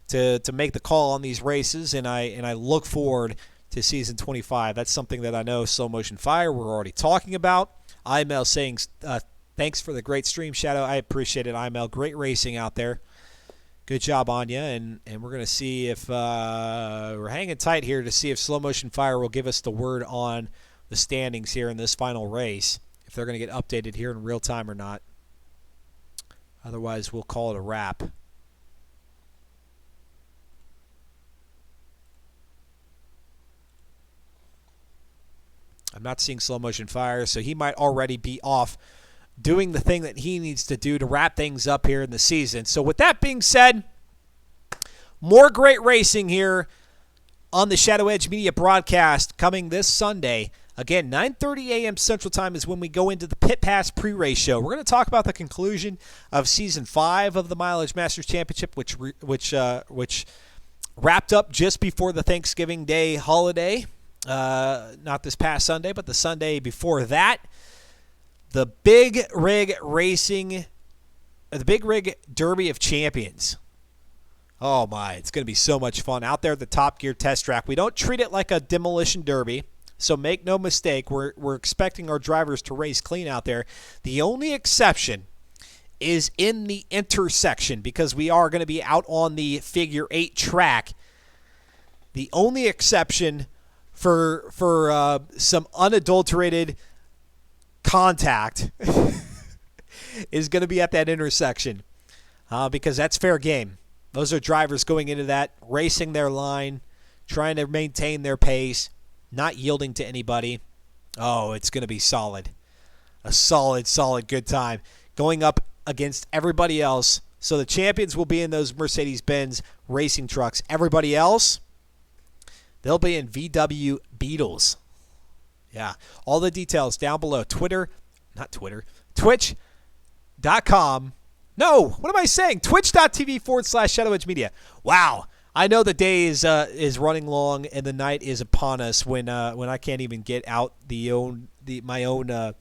to make the call on these races, and I look forward to season 25. That's something that I know Slow Motion Fire we're already talking about. IML saying thanks for the great stream, Shadow. I appreciate it, IML. Great racing out there. Good job on you, and we're going to see if we're hanging tight here to see if Slow Motion Fire will give us the word on the standings here in this final race, if they're going to get updated here in real time or not. Otherwise, we'll call it a wrap. I'm not seeing Slow Motion Fire, so he might already be off doing the thing that he needs to do to wrap things up here in the season. So with that being said, more great racing here on the Shadow Edge Media broadcast coming this Sunday. Again, 9:30 a.m. Central Time is when we go into the Pit Pass pre-race show. We're going to talk about the conclusion of Season 5 of the Mileage Masters Championship, which wrapped up just before the Thanksgiving Day holiday. Not this past Sunday, but the Sunday before that. The Big Rig Racing, the Big Rig Derby of Champions. Oh my, it's going to be so much fun out there at the Top Gear test track. We don't treat it like a demolition derby, so make no mistake, we're expecting our drivers to race clean out there. The only exception is in the intersection, because we are going to be out on the figure 8 track. The only exception for some unadulterated contact is going to be at that intersection, because that's fair game. Those are drivers going into that, racing their line, trying to maintain their pace, not yielding to anybody. Oh, it's going to be solid. A solid good time. Going up against everybody else. So the champions will be in those Mercedes-Benz racing trucks. Everybody else, they'll be in VW Beetles. Yeah, all the details down below. Twitch.com. No, what am I saying? Twitch.tv/Shadow Edge Media. Wow, I know the day is running long and the night is upon us when I can't even get out my own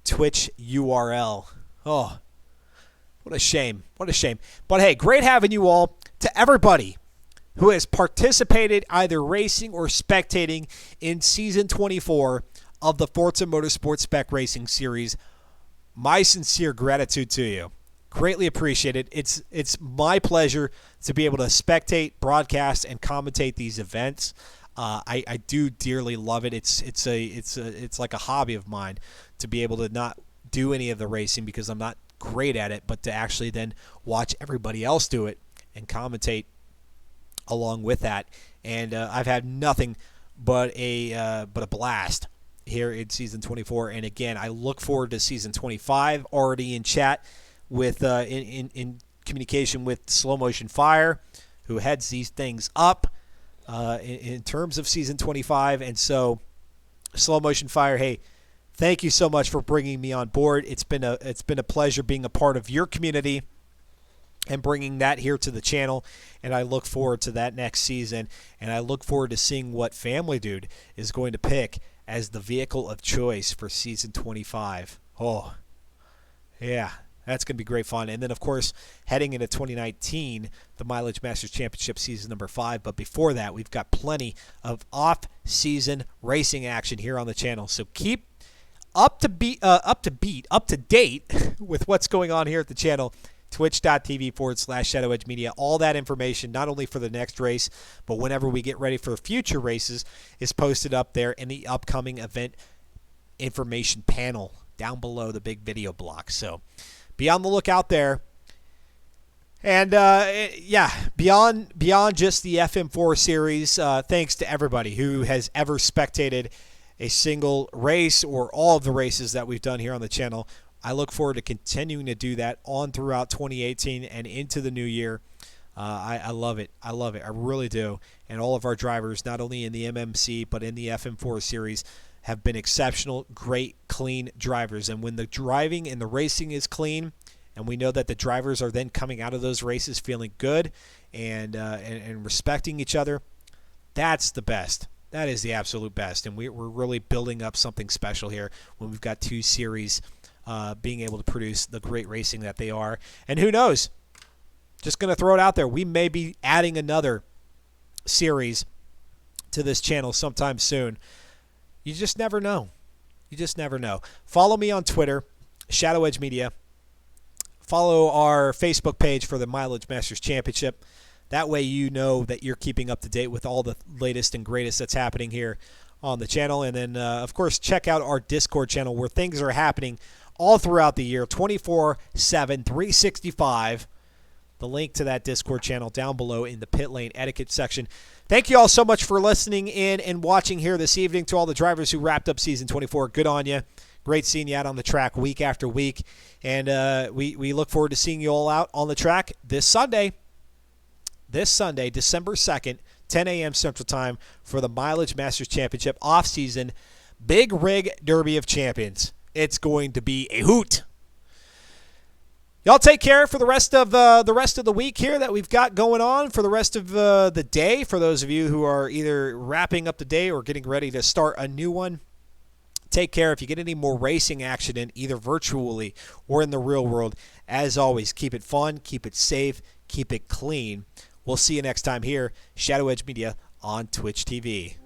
Twitch URL. Oh, what a shame. What a shame. But hey, great having you all. To everybody who has participated either racing or spectating in Season 24 of the Forza Motorsport Spec Racing Series, my sincere gratitude to you. Greatly appreciate it. It's my pleasure to be able to spectate, broadcast, and commentate these events. I do dearly love it. It's like a hobby of mine to be able to not do any of the racing because I'm not great at it, but to actually then watch everybody else do it and commentate along with that. And I've had nothing but a blast here in season 24. And again, I look forward to season 25. Already in chat with in communication with Slow Motion Fire, who heads these things up in terms of season 25. And so, Slow Motion Fire, hey, thank you so much for bringing me on board. It's been a pleasure being a part of your community and bringing that here to the channel, and I look forward to that next season, and I look forward to seeing what Family Dude is going to pick as the vehicle of choice for season 25. Oh, yeah, that's going to be great fun. And then, of course, heading into 2019, the Mileage Masters Championship season number 5. But before that, we've got plenty of off-season racing action here on the channel. So keep up to date with what's going on here at the channel. Twitch.tv/Shadow Edge Media. All that information, not only for the next race, but whenever we get ready for future races, is posted up there in the upcoming event information panel down below the big video block. So be on the lookout there. And yeah, beyond just the FM4 series, thanks to everybody who has ever spectated a single race or all of the races that we've done here on the channel. I look forward to continuing to do that on throughout 2018 and into the new year. I love it. I love it. I really do. And all of our drivers, not only in the MMC, but in the FM4 series, have been exceptional, great, clean drivers. And when the driving and the racing is clean, and we know that the drivers are then coming out of those races feeling good and respecting each other, that's the best. That is the absolute best. And we're really building up something special here when we've got two series being able to produce the great racing that they are. And who knows? Just going to throw it out there. We may be adding another series to this channel sometime soon. You just never know. You just never know. Follow me on Twitter, Shadow Edge Media. Follow our Facebook page for the Mileage Masters Championship. That way you know that you're keeping up to date with all the latest and greatest that's happening here on the channel. And then, of course, check out our Discord channel where things are happening all throughout the year, 24/7, 365. The link to that Discord channel down below in the pit lane etiquette section. Thank you all so much for listening in and watching here this evening. To all the drivers who wrapped up season 24, good on you. Great seeing you out on the track week after week. And we look forward to seeing you all out on the track this Sunday. This Sunday, December 2nd, 10 a.m. Central Time for the Mileage Masters Championship off-season Big Rig Derby of Champions. It's going to be a hoot. Y'all take care for the rest of the week here that we've got going on, for the rest of the day, for those of you who are either wrapping up the day or getting ready to start a new one. Take care. If you get any more racing action in, either virtually or in the real world, as always, keep it fun, keep it safe, keep it clean. We'll see you next time here, Shadow Edge Media on Twitch TV.